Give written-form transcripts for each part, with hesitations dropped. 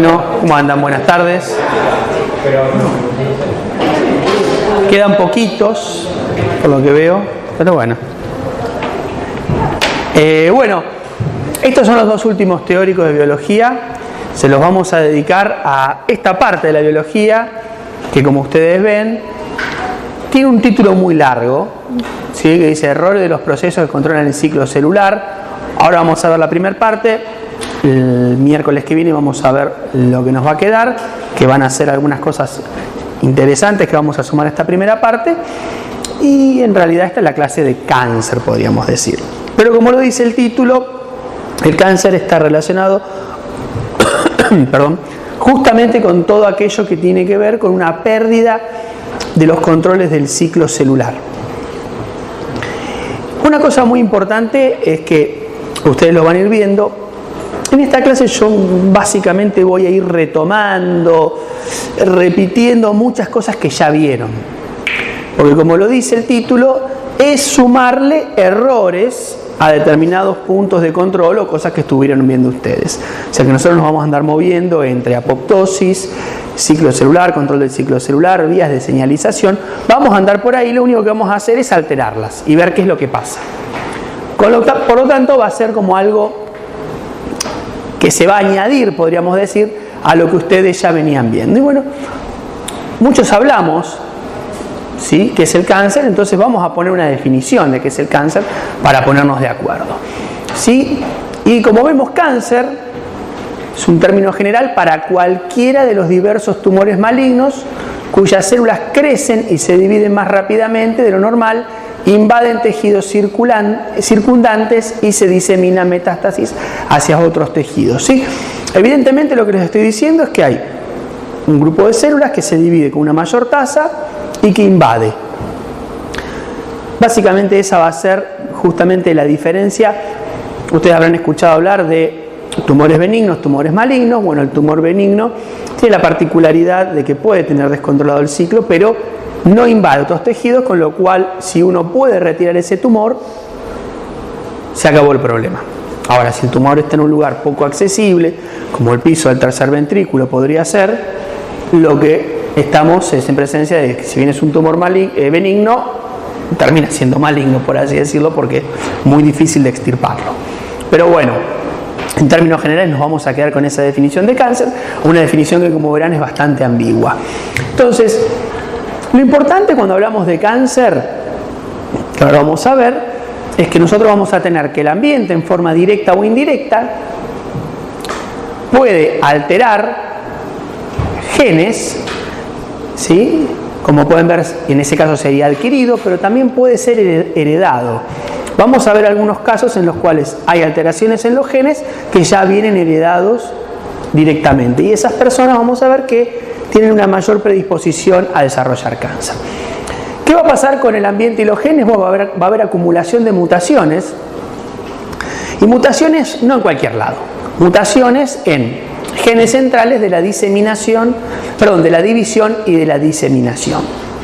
Bueno, ¿cómo andan? Buenas tardes. Quedan poquitos, por lo que veo, pero bueno. Bueno, estos son los dos últimos teóricos de biología. Se los vamos a dedicar a esta parte de la biología, que como ustedes ven, tiene un título muy largo, ¿sí? Que dice Errores de los procesos que controlan el ciclo celular. Ahora vamos a ver la primera parte. El miércoles que viene vamos a ver lo que nos va a quedar, que van a ser algunas cosas interesantes que vamos a sumar a esta primera parte. Y en realidad esta es la clase de cáncer, podríamos decir. Pero como lo dice el título, el cáncer está relacionado justamente con todo aquello que tiene que ver con una pérdida de los controles del ciclo celular. Una cosa muy importante es que ustedes lo van a ir viendo. En esta clase yo básicamente voy a ir retomando, repitiendo muchas cosas que ya vieron. Porque como lo dice el título, es sumarle errores a determinados puntos de control o cosas que estuvieron viendo ustedes. O sea que nosotros nos vamos a andar moviendo entre apoptosis, ciclo celular, control del ciclo celular, vías de señalización. Vamos a andar por ahí, lo único que vamos a hacer es alterarlas y ver qué es lo que pasa. Por lo tanto va a ser como algo que se va a añadir, podríamos decir, a lo que ustedes ya venían viendo. Y bueno, muchos hablamos, ¿sí?, que es el cáncer, entonces vamos a poner una definición de qué es el cáncer para ponernos de acuerdo, ¿sí? Y como vemos, cáncer es un término general para cualquiera de los diversos tumores malignos cuyas células crecen y se dividen más rápidamente de lo normal, invaden tejidos circundantes y se disemina metástasis hacia otros tejidos, ¿sí? Evidentemente lo que les estoy diciendo es que hay un grupo de células que se divide con una mayor tasa y que invade. Básicamente esa va a ser justamente la diferencia. Ustedes habrán escuchado hablar de tumores benignos, tumores malignos. Bueno, el tumor benigno tiene la particularidad de que puede tener descontrolado el ciclo, pero no invade otros tejidos, con lo cual si uno puede retirar ese tumor, se acabó el problema. Ahora, si el tumor está en un lugar poco accesible, como el piso del tercer ventrículo podría ser, lo que estamos es en presencia de que si bien es un tumor benigno, termina siendo maligno, por así decirlo, porque es muy difícil de extirparlo. Pero bueno, en términos generales nos vamos a quedar con esa definición de cáncer, una definición que, como verán, es bastante ambigua. Entonces, lo importante cuando hablamos de cáncer, que ahora vamos a ver, es que nosotros vamos a tener que el ambiente, en forma directa o indirecta, puede alterar genes, ¿sí?, como pueden ver, en ese caso sería adquirido, pero también puede ser heredado. Vamos a ver algunos casos en los cuales hay alteraciones en los genes que ya vienen heredados directamente. Y esas personas vamos a ver que tienen una mayor predisposición a desarrollar cáncer. ¿Qué va a pasar con el ambiente y los genes? Bueno, va a haber acumulación de mutaciones. Y mutaciones no en cualquier lado. Mutaciones en genes centrales de la división y de la diseminación,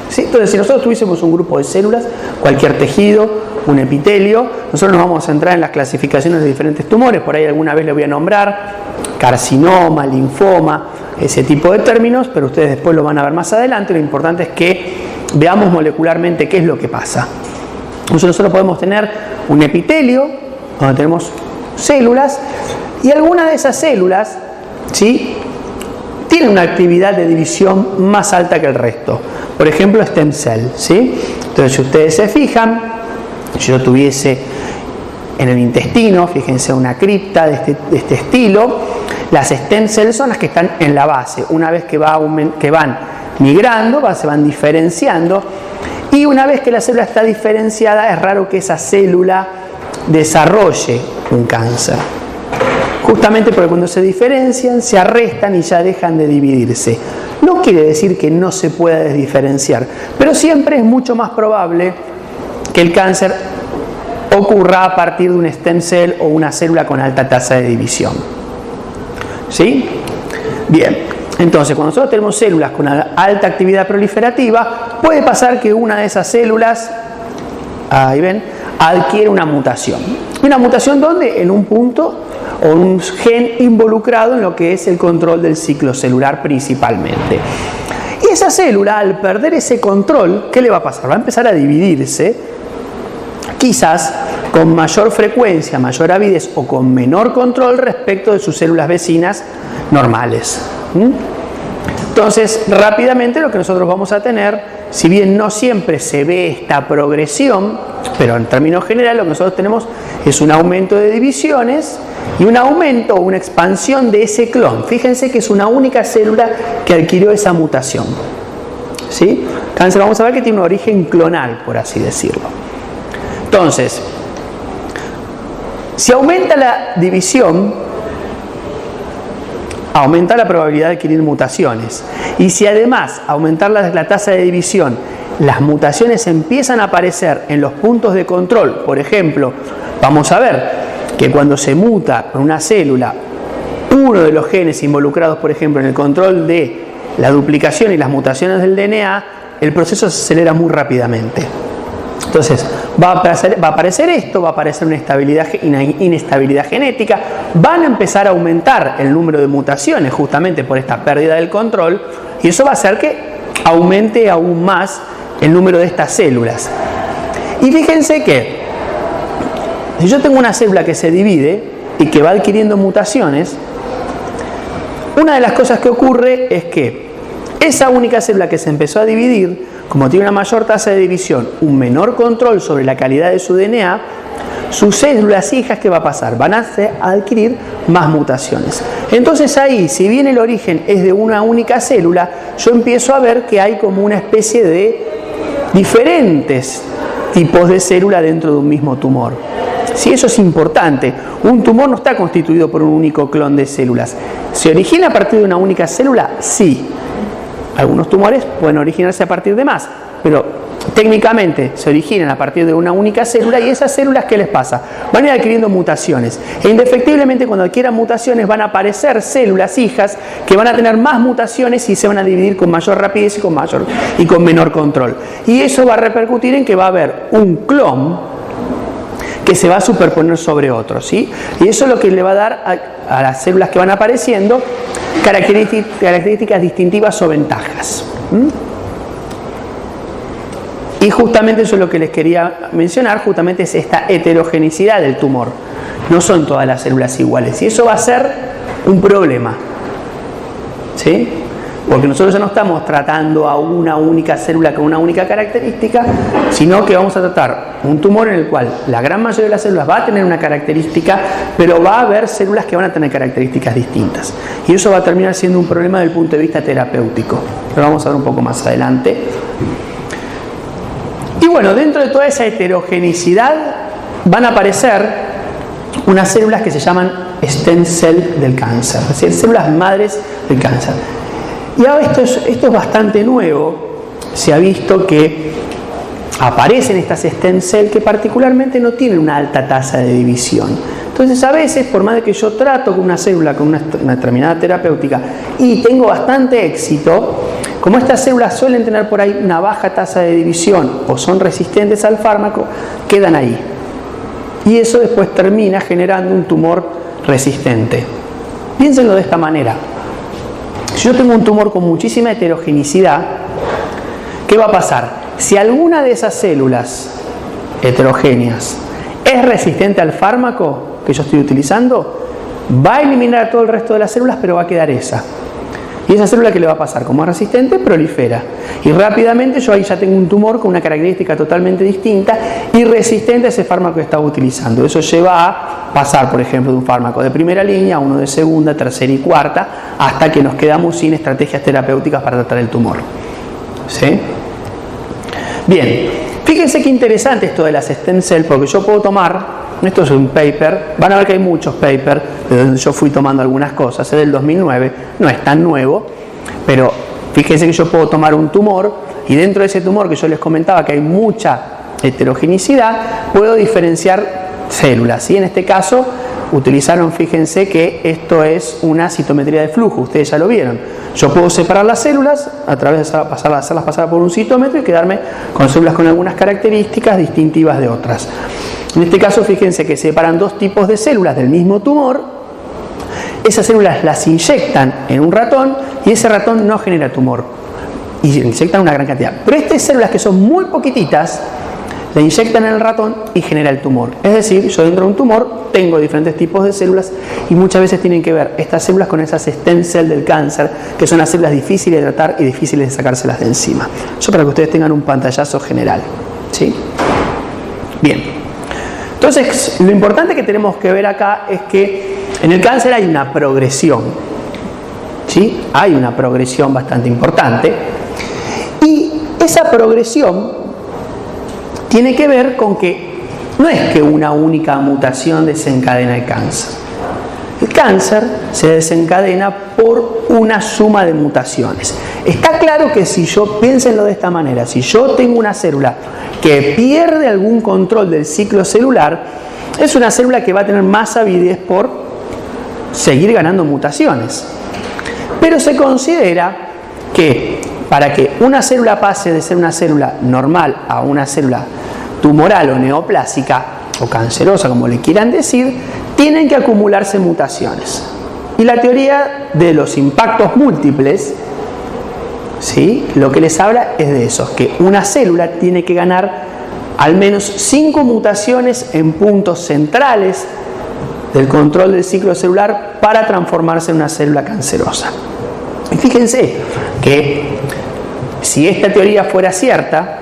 ¿sí? Entonces, si nosotros tuviésemos un grupo de células, cualquier tejido, un epitelio, nosotros nos vamos a centrar en las clasificaciones de diferentes tumores. Por ahí alguna vez les voy a nombrar carcinoma, linfoma, ese tipo de términos, pero ustedes después lo van a ver más adelante. Lo importante es que veamos molecularmente qué es lo que pasa. Nosotros podemos tener un epitelio donde tenemos células y alguna de esas células, ¿sí?, tiene una actividad de división más alta que el resto. Por ejemplo, stem cell, ¿sí? Entonces, si ustedes se fijan, si yo tuviese en el intestino, fíjense, una cripta de este estilo, las stem cells son las que están en la base. Una vez que van migrando, se van diferenciando, y una vez que la célula está diferenciada, es raro que esa célula desarrolle un cáncer. Justamente porque cuando se diferencian, se arrestan y ya dejan de dividirse. No quiere decir que no se pueda desdiferenciar, pero siempre es mucho más probable que el cáncer ocurra a partir de un stem cell o una célula con alta tasa de división. ¿Sí? Bien, entonces cuando nosotros tenemos células con alta actividad proliferativa, puede pasar que una de esas células, ahí ven, adquiere una mutación. ¿Una mutación dónde? En un punto o un gen involucrado en lo que es el control del ciclo celular principalmente. Y esa célula, al perder ese control, ¿qué le va a pasar? Va a empezar a dividirse, quizás con mayor frecuencia, mayor avidez o con menor control respecto de sus células vecinas normales. Entonces, rápidamente lo que nosotros vamos a tener, si bien no siempre se ve esta progresión, pero en términos generales lo que nosotros tenemos es un aumento de divisiones y un aumento o una expansión de ese clon. Fíjense que es una única célula que adquirió esa mutación. ¿Sí? Entonces vamos a ver que tiene un origen clonal, por así decirlo. Entonces, si aumenta la división, aumenta la probabilidad de adquirir mutaciones. Y si además aumentar la tasa de división, las mutaciones empiezan a aparecer en los puntos de control, por ejemplo, vamos a ver que cuando se muta en una célula, uno de los genes involucrados, por ejemplo, en el control de la duplicación y las mutaciones del DNA, el proceso se acelera muy rápidamente. Entonces, va a aparecer esto, va a aparecer una inestabilidad genética, van a empezar a aumentar el número de mutaciones justamente por esta pérdida del control, y eso va a hacer que aumente aún más el número de estas células. Y fíjense que si yo tengo una célula que se divide y que va adquiriendo mutaciones, una de las cosas que ocurre es que esa única célula que se empezó a dividir, como tiene una mayor tasa de división, un menor control sobre la calidad de su DNA, sus células hijas, ¿qué va a pasar? Van a adquirir más mutaciones. Entonces ahí, si bien el origen es de una única célula, yo empiezo a ver que hay como una especie de diferentes tipos de célula dentro de un mismo tumor. Sí, eso es importante. Un tumor no está constituido por un único clon de células. ¿Se origina a partir de una única célula? Sí. Algunos tumores pueden originarse a partir de más, pero técnicamente se originan a partir de una única célula, y esas células, ¿qué les pasa? Van a ir adquiriendo mutaciones. E indefectiblemente, cuando adquieran mutaciones, van a aparecer células hijas que van a tener más mutaciones y se van a dividir con mayor rapidez y con menor control. Y eso va a repercutir en que va a haber un clon que se va a superponer sobre otro, ¿sí? Y eso es lo que le va a dar a las células que van apareciendo características distintivas o ventajas. Y justamente eso es lo que les quería mencionar, justamente es esta heterogeneidad del tumor. No son todas las células iguales, y eso va a ser un problema, ¿sí? Porque nosotros ya no estamos tratando a una única célula con una única característica, sino que vamos a tratar un tumor en el cual la gran mayoría de las células va a tener una característica, pero va a haber células que van a tener características distintas. Y eso va a terminar siendo un problema desde el punto de vista terapéutico. Lo vamos a ver un poco más adelante. Y bueno, dentro de toda esa heterogeneidad van a aparecer unas células que se llaman stem cell del cáncer, es decir, células madres del cáncer. Y ahora esto es bastante nuevo. Se ha visto que aparecen estas stem cell que particularmente no tienen una alta tasa de división. Entonces, a veces, por más de que yo trato con una célula con una determinada terapéutica y tengo bastante éxito, como estas células suelen tener por ahí una baja tasa de división o son resistentes al fármaco, quedan ahí. Y eso después termina generando un tumor resistente. Piénsenlo de esta manera. Si yo tengo un tumor con muchísima heterogeneidad, ¿qué va a pasar? Si alguna de esas células heterogéneas es resistente al fármaco que yo estoy utilizando, va a eliminar a todo el resto de las células, pero va a quedar esa. Y esa célula, ¿qué le va a pasar? Como es resistente, prolifera. Y rápidamente yo ahí ya tengo un tumor con una característica totalmente distinta y resistente a ese fármaco que estaba utilizando. Eso lleva a pasar, por ejemplo, de un fármaco de primera línea a uno de segunda, tercera y cuarta, hasta que nos quedamos sin estrategias terapéuticas para tratar el tumor. ¿Sí? Bien, fíjense qué interesante esto de las stem cell, porque yo puedo tomar, esto es un paper, van a ver que hay muchos papers de donde yo fui tomando algunas cosas, es del 2009, no es tan nuevo, pero fíjense que yo puedo tomar un tumor y dentro de ese tumor que yo les comentaba que hay mucha heterogeneidad, puedo diferenciar células, ¿sí? En este caso utilizaron, fíjense que esto es una citometría de flujo, ustedes ya lo vieron. Yo puedo separar las células a través de hacerlas pasar por un citómetro y quedarme con células con algunas características distintivas de otras. En este caso, fíjense que separan dos tipos de células del mismo tumor esas células las inyectan en un ratón y ese ratón no genera tumor. Y inyectan una gran cantidad. Pero estas células que son muy poquititas, la inyectan en el ratón y genera el tumor. Es decir, yo dentro de un tumor tengo diferentes tipos de células y muchas veces tienen que ver estas células con esas stem cells del cáncer, que son las células difíciles de tratar y difíciles de sacárselas de encima. Eso para que ustedes tengan un pantallazo general. ¿Sí? Bien. Entonces, lo importante que tenemos que ver acá es que en el cáncer hay una progresión. ¿Sí? Hay una progresión bastante importante. Y esa progresión tiene que ver con que no es que una única mutación desencadena el cáncer. El cáncer se desencadena por una suma de mutaciones. Está claro que si yo, piénsenlo de esta manera, si yo tengo una célula que pierde algún control del ciclo celular, es una célula que va a tener más avidez por seguir ganando mutaciones. Pero se considera que para que una célula pase de ser una célula normal a una célula tumoral o neoplásica, o cancerosa, como le quieran decir, tienen que acumularse mutaciones. Y la teoría de los impactos múltiples, ¿sí?, lo que les habla es de eso, que una célula tiene que ganar al menos 5 mutaciones en puntos centrales del control del ciclo celular para transformarse en una célula cancerosa. Y fíjense que si esta teoría fuera cierta,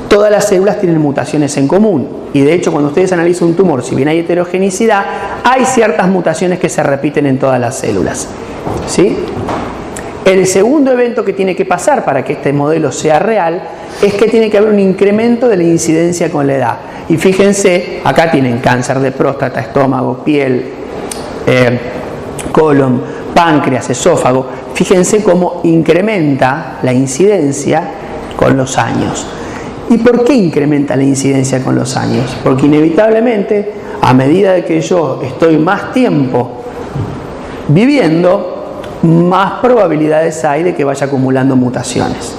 todas las células tienen mutaciones en común. Y de hecho, cuando ustedes analizan un tumor, si bien hay heterogeneidad, hay ciertas mutaciones que se repiten en todas las células. ¿Sí? El segundo evento que tiene que pasar para que este modelo sea real es que tiene que haber un incremento de la incidencia con la edad. Y fíjense, acá tienen cáncer de próstata, estómago, piel, colon, páncreas, esófago. Fíjense cómo incrementa la incidencia con los años. ¿Y por qué incrementa la incidencia con los años? Porque inevitablemente, a medida de que yo estoy más tiempo viviendo, más probabilidades hay de que vaya acumulando mutaciones.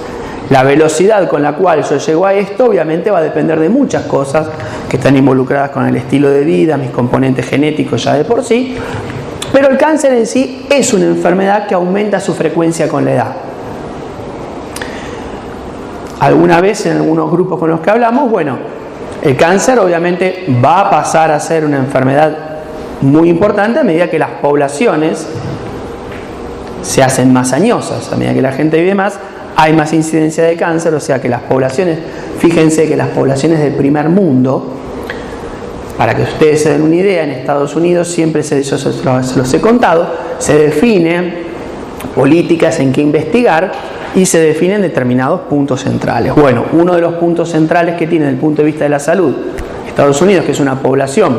La velocidad con la cual yo llego a esto obviamente va a depender de muchas cosas que están involucradas con el estilo de vida, mis componentes genéticos ya de por sí, pero el cáncer en sí es una enfermedad que aumenta su frecuencia con la edad. Alguna vez en algunos grupos con los que hablamos, bueno, el cáncer obviamente va a pasar a ser una enfermedad muy importante a medida que las poblaciones se hacen más añosas, a medida que la gente vive más, hay más incidencia de cáncer, o sea que las poblaciones, fíjense que las poblaciones del primer mundo, para que ustedes se den una idea, en Estados Unidos siempre yo se los he contado, se definen políticas en que investigar y se definen determinados puntos centrales. Bueno, uno de los puntos centrales que tiene desde el punto de vista de la salud Estados Unidos, que es una población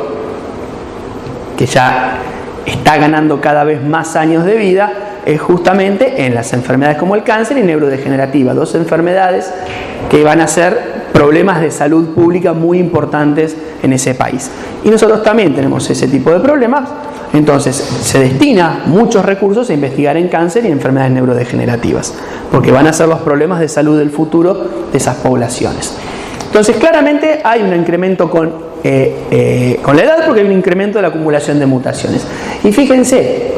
que ya está ganando cada vez más años de vida, es justamente en las enfermedades como el cáncer y neurodegenerativa, dos enfermedades que van a ser problemas de salud pública muy importantes en ese país. Y nosotros también tenemos ese tipo de problemas, entonces se destina muchos recursos a investigar en cáncer y enfermedades neurodegenerativas, porque van a ser los problemas de salud del futuro de esas poblaciones. Entonces claramente hay un incremento con la edad, porque hay un incremento de la acumulación de mutaciones. Y fíjense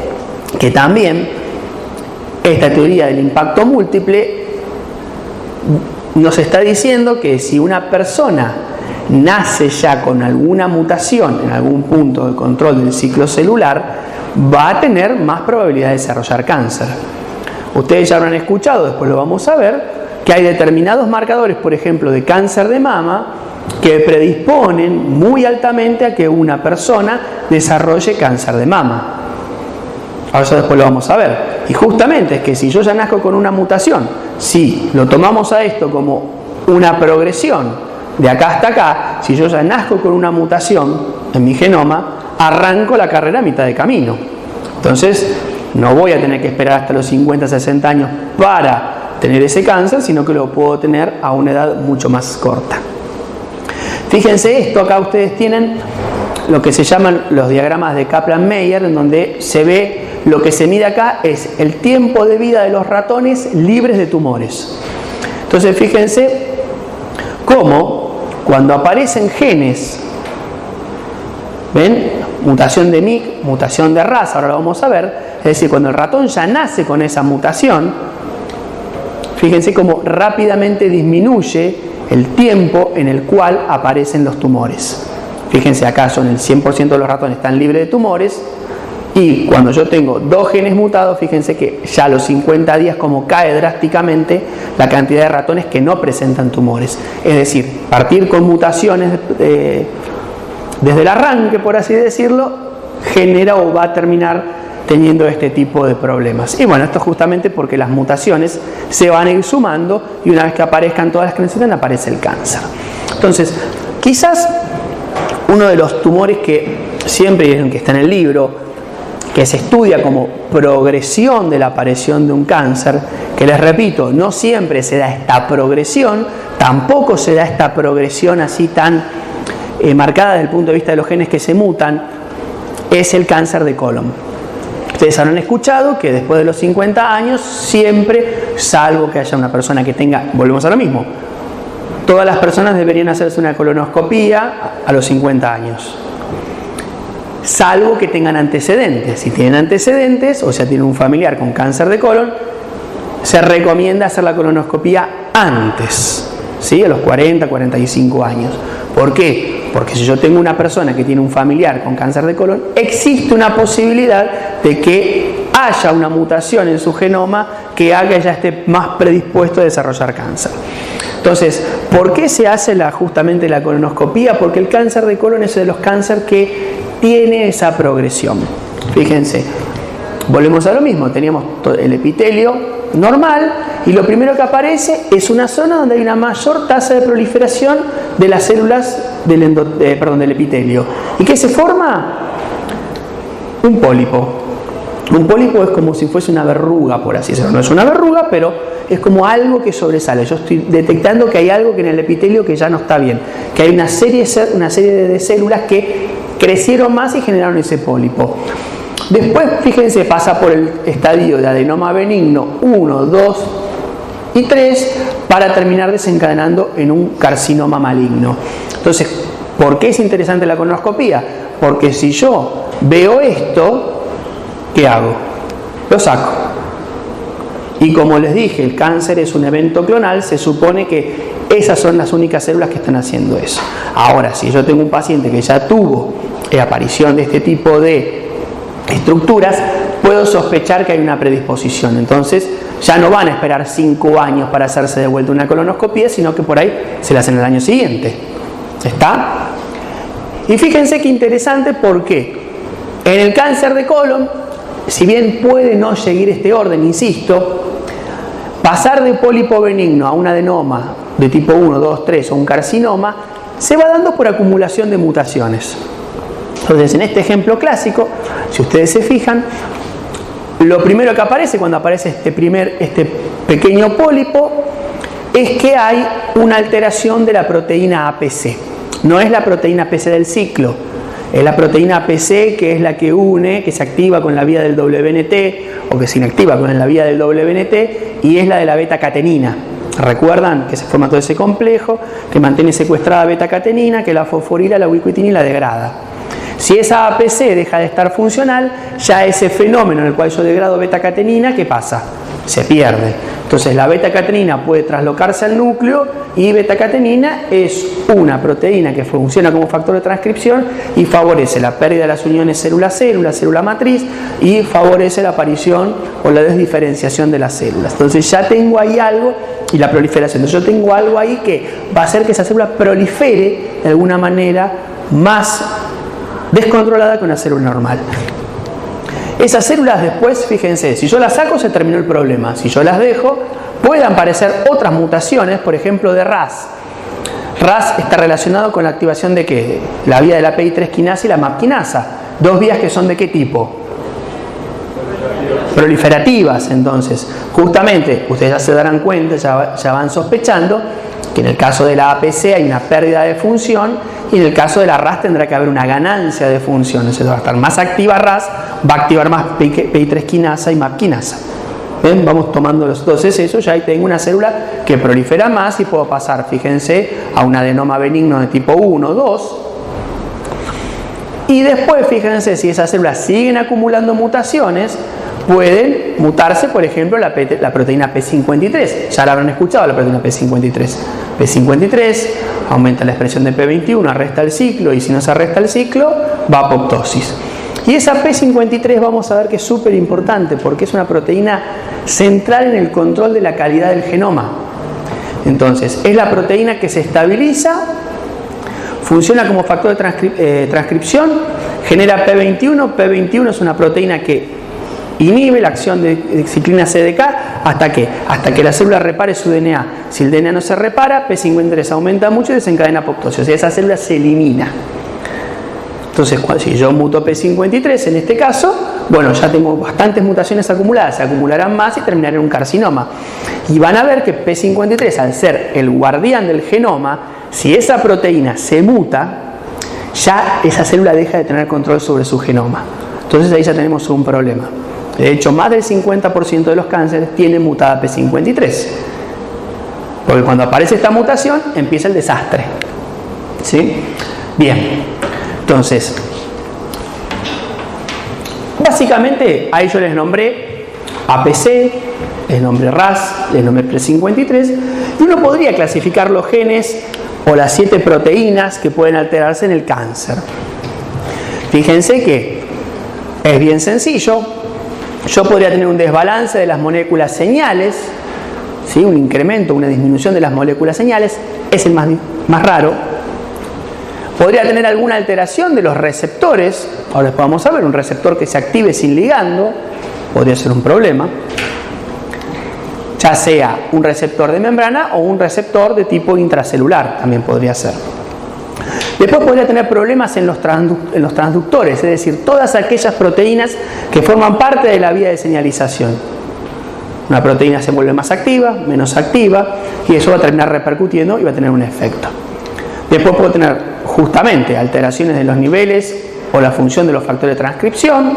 que también esta teoría del impacto múltiple nos está diciendo que si una persona nace ya con alguna mutación en algún punto de control del ciclo celular, va a tener más probabilidad de desarrollar cáncer. Ustedes ya habrán escuchado, después lo vamos a ver, que hay determinados marcadores, por ejemplo, de cáncer de mama, que predisponen muy altamente a que una persona desarrolle cáncer de mama. Ahora eso después lo vamos a ver. Y justamente es que si yo ya nazco con una mutación, si lo tomamos a esto como una progresión de acá hasta acá, si yo ya nazco con una mutación en mi genoma, arranco la carrera a mitad de camino. Entonces, no voy a tener que esperar hasta los 50, 60 años para tener ese cáncer, sino que lo puedo tener a una edad mucho más corta. Fíjense esto, acá ustedes tienen lo que se llaman los diagramas de Kaplan-Meier, en donde se ve, lo que se mide acá es el tiempo de vida de los ratones libres de tumores. Entonces fíjense cómo cuando aparecen genes, ¿ven? mutación de MYC, mutación de RAS, ahora lo vamos a ver, es decir, cuando el ratón ya nace con esa mutación, fíjense cómo rápidamente disminuye el tiempo en el cual aparecen los tumores. Fíjense, acá son el 100% de los ratones están libres de tumores, y cuando yo tengo 2 genes mutados, fíjense que ya a los 50 días como cae drásticamente la cantidad de ratones que no presentan tumores. Es decir, partir con mutaciones desde el arranque, por así decirlo, genera o va a terminar teniendo este tipo de problemas. Y bueno, esto justamente porque las mutaciones se van a ir sumando y una vez que aparezcan todas las que necesitan, aparece el cáncer. Entonces, quizás uno de los tumores que siempre, que está en el libro, que se estudia como progresión de la aparición de un cáncer, que les repito, no siempre se da esta progresión, tampoco se da esta progresión así tan marcada desde el punto de vista de los genes que se mutan, es el cáncer de colon. Ustedes habrán escuchado que después de los 50 años, siempre, salvo que haya una persona que tenga, volvemos a lo mismo, todas las personas deberían hacerse una colonoscopía a los 50 años. Salvo que tengan antecedentes. Si tienen antecedentes, o sea, tienen un familiar con cáncer de colon, se recomienda hacer la colonoscopía antes, ¿sí? A los 40, 45 años. ¿Por qué? Porque si yo tengo una persona que tiene un familiar con cáncer de colon, existe una posibilidad de que haya una mutación en su genoma que haga que ya esté más predispuesto a desarrollar cáncer. Entonces, ¿por qué se hace justamente la colonoscopía? Porque el cáncer de colon es de los cánceres que tiene esa progresión. Fíjense, volvemos a lo mismo, teníamos el epitelio normal y lo primero que aparece es una zona donde hay una mayor tasa de proliferación de las células del epitelio. ¿Y qué se forma? Un pólipo. Un pólipo es como si fuese una verruga, por así decirlo. No es una verruga, pero es como algo que sobresale. Yo estoy detectando que hay algo que en el epitelio que ya no está bien, que hay una serie de células que crecieron más y generaron ese pólipo. Después, fíjense, pasa por el estadio de adenoma benigno 1, 2 y 3 para terminar desencadenando en un carcinoma maligno. Entonces, ¿por qué es interesante la colonoscopía? Porque si yo veo esto, ¿qué hago? Lo saco. Y como les dije, el cáncer es un evento clonal, se supone que esas son las únicas células que están haciendo eso. Ahora, si yo tengo un paciente que ya tuvo aparición de este tipo de estructuras, puedo sospechar que hay una predisposición. Entonces, ya no van a esperar 5 años para hacerse de vuelta una colonoscopía, sino que por ahí se la hacen el año siguiente. ¿Está? Y fíjense qué interesante, porque en el cáncer de colon, si bien puede no seguir este orden, insisto, pasar de pólipo benigno a un adenoma de tipo 1, 2, 3 o un carcinoma, se va dando por acumulación de mutaciones. Entonces, en este ejemplo clásico, si ustedes se fijan, lo primero que aparece cuando aparece este pequeño pólipo es que hay una alteración de la proteína APC. No es la proteína APC del ciclo, es la proteína APC que es la que une, que se activa con la vía del WNT o que se inactiva con la vía del WNT, y es la de la beta-catenina. ¿Recuerdan que se forma todo ese complejo que mantiene secuestrada beta-catenina, que la fosforila, la ubiquitina y la degrada? Si esa APC deja de estar funcional, ya ese fenómeno en el cual yo degrado beta-catenina, ¿qué pasa? Se pierde. Entonces la beta-catenina puede traslocarse al núcleo, y beta-catenina es una proteína que funciona como factor de transcripción y favorece la pérdida de las uniones célula-célula, célula matriz, y favorece la aparición o la desdiferenciación de las células. Entonces ya tengo ahí algo, y la proliferación. Entonces yo tengo algo ahí que va a hacer que esa célula prolifere de alguna manera más descontrolada que una célula normal. Esas células después, fíjense, si yo las saco se terminó el problema. Si yo las dejo, pueden aparecer otras mutaciones, por ejemplo de RAS. RAS está relacionado con la activación de ¿qué? La vía de la PI3 quinasa y la MAP quinasa. Dos vías que son ¿de qué tipo? Proliferativas. Entonces, justamente, ustedes ya se darán cuenta, ya van sospechando que en el caso de la APC hay una pérdida de función, y en el caso de la RAS tendrá que haber una ganancia de función. Entonces va a estar más activa RAS, va a activar más PI3 quinasa y MAP quinasa. ¿Ven? Vamos tomando los dos. Eso ya ahí tengo una célula que prolifera más y puedo pasar, fíjense, a un adenoma benigno de tipo 1, 2. Y después, fíjense, si esas células siguen acumulando mutaciones, pueden mutarse, por ejemplo, la proteína P53. Ya la habrán escuchado, la proteína P53. P53 aumenta la expresión de P21, arresta el ciclo, y si no se arresta el ciclo, va a apoptosis. Y esa P53 vamos a ver que es súper importante porque es una proteína central en el control de la calidad del genoma. Entonces, es la proteína que se estabiliza, funciona como factor de transcripción, genera P21. P21 es una proteína que inhibe la acción de ciclina CDK hasta que la célula repare su DNA. Si el DNA no se repara, P53 aumenta mucho y desencadena apoptosis. O sea, esa célula se elimina. Entonces, si yo muto P53 en este caso, bueno, ya tengo bastantes mutaciones acumuladas, se acumularán más y terminaré en un carcinoma. Y van a ver que P53, al ser el guardián del genoma, si esa proteína se muta, ya esa célula deja de tener control sobre su genoma. Entonces ahí ya tenemos un problema. De hecho, más del 50% de los cánceres tienen mutada P53. Porque cuando aparece esta mutación, empieza el desastre. ¿Sí? Bien. Entonces, básicamente ahí yo les nombré APC, les nombré RAS, les nombré P53, y uno podría clasificar los genes o las 7 proteínas que pueden alterarse en el cáncer. Fíjense que es bien sencillo. Yo podría tener un desbalance de las moléculas señales, ¿sí? Un incremento, una disminución de las moléculas señales, es el más raro. Podría tener alguna alteración de los receptores, ahora después vamos a ver, un receptor que se active sin ligando, podría ser un problema, ya sea un receptor de membrana o un receptor de tipo intracelular, también podría ser. Después podría tener problemas en los transductores, es decir, todas aquellas proteínas que forman parte de la vía de señalización. Una proteína se vuelve más activa, menos activa, y eso va a terminar repercutiendo y va a tener un efecto. Después puedo tener justamente alteraciones de los niveles o la función de los factores de transcripción,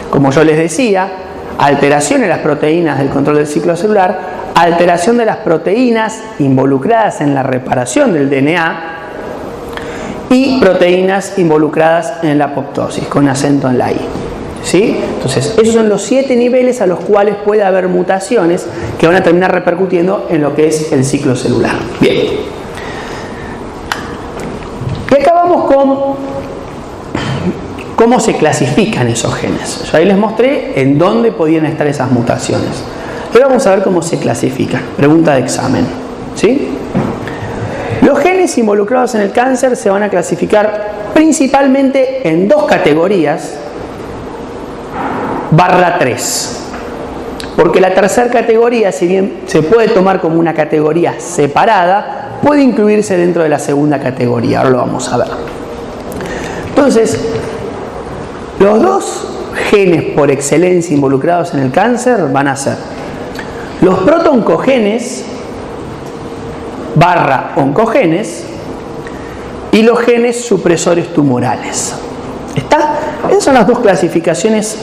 como yo les decía, alteración en las proteínas del control del ciclo celular, alteración de las proteínas involucradas en la reparación del DNA y proteínas involucradas en la apoptosis, con acento en la I. ¿Sí? Entonces, esos son los 7 niveles a los cuales puede haber mutaciones que van a terminar repercutiendo en lo que es el ciclo celular. Bien. Y acá vamos con cómo se clasifican esos genes. Yo ahí les mostré en dónde podían estar esas mutaciones. Ahora vamos a ver cómo se clasifican. Pregunta de examen. ¿Sí? Los genes involucrados en el cáncer se van a clasificar principalmente en 2 categorías /3. Porque la tercera categoría, si bien se puede tomar como una categoría separada, puede incluirse dentro de la segunda categoría. Ahora lo vamos a ver. Entonces, los 2 genes por excelencia involucrados en el cáncer van a ser los protooncogenes /oncogenes y los genes supresores tumorales. ¿Está? Esas son las 2 clasificaciones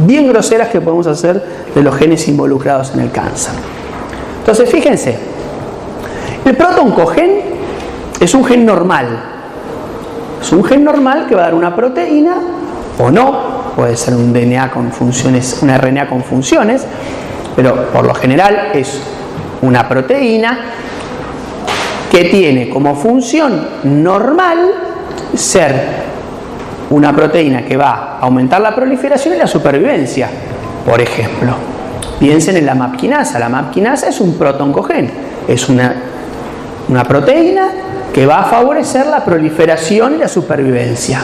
bien groseras que podemos hacer de los genes involucrados en el cáncer. Entonces, fíjense, el protooncogen es un gen normal. Es un gen normal que va a dar una proteína o no, puede ser un DNA con funciones, un RNA con funciones, pero por lo general es una proteína que tiene como función normal ser una proteína que va a aumentar la proliferación y la supervivencia. Por ejemplo, piensen en la MAP quinasa. La MAP quinasa es un protooncogen, es una proteína que va a favorecer la proliferación y la supervivencia.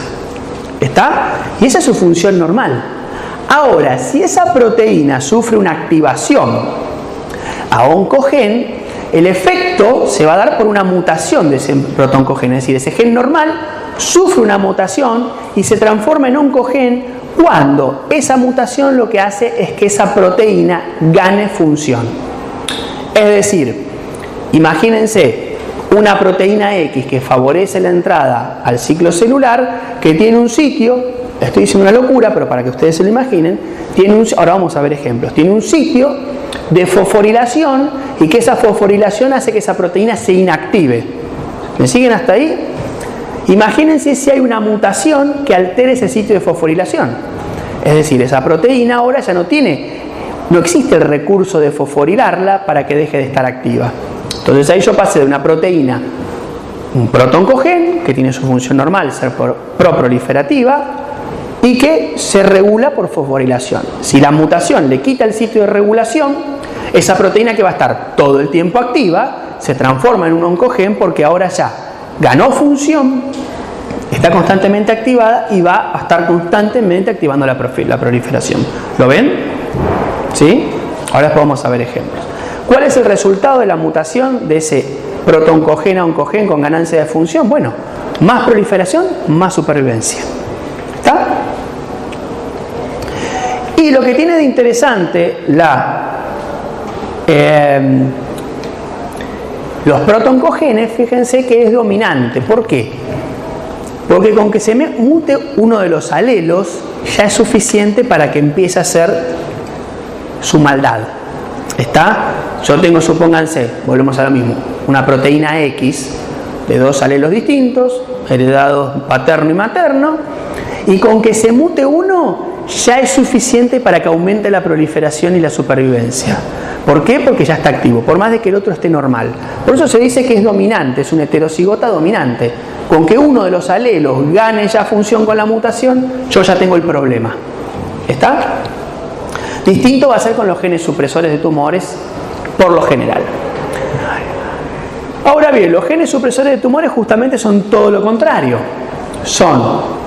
¿Está? Y esa es su función normal. Ahora, si esa proteína sufre una activación a oncogen, el efecto se va a dar por una mutación de ese protooncogen, es decir, ese gen normal sufre una mutación y se transforma en oncogen cuando esa mutación lo que hace es que esa proteína gane función. Es decir, imagínense una proteína X que favorece la entrada al ciclo celular, que tiene un sitio, estoy diciendo una locura, pero para que ustedes se lo imaginen, ahora vamos a ver ejemplos, tiene un sitio de fosforilación y que esa fosforilación hace que esa proteína se inactive. ¿Me siguen hasta ahí? Imagínense si hay una mutación que altere ese sitio de fosforilación. Es decir, esa proteína ahora ya no existe el recurso de fosforilarla para que deje de estar activa. Entonces ahí yo pasé de una proteína, un protoncogen, que tiene su función normal, ser proproliferativa, y que se regula por fosforilación. Si la mutación le quita el sitio de regulación, esa proteína que va a estar todo el tiempo activa, se transforma en un oncogen porque ahora ya ganó función, está constantemente activada y va a estar constantemente activando la proliferación. ¿Lo ven? ¿Sí? Ahora podemos ver ejemplos. ¿Cuál es el resultado de la mutación de ese protoncogen a oncogen con ganancia de función? Bueno, más proliferación, más supervivencia. ¿Está? Y lo que tiene de interesante los protoncogenes, fíjense que es dominante. ¿Por qué? Porque con que se mute uno de los alelos ya es suficiente para que empiece a hacer su maldad. ¿Está? Yo tengo, supónganse, volvemos a lo mismo, una proteína X de 2 alelos distintos, heredados paterno y materno, y con que se mute uno ya es suficiente para que aumente la proliferación y la supervivencia. ¿Por qué? Porque ya está activo, por más de que el otro esté normal. Por eso se dice que es dominante, es una heterocigota dominante. Con que uno de los alelos gane ya función con la mutación, yo ya tengo el problema. ¿Está? Distinto va a ser con los genes supresores de tumores, por lo general. Ahora bien, los genes supresores de tumores justamente son todo lo contrario. Son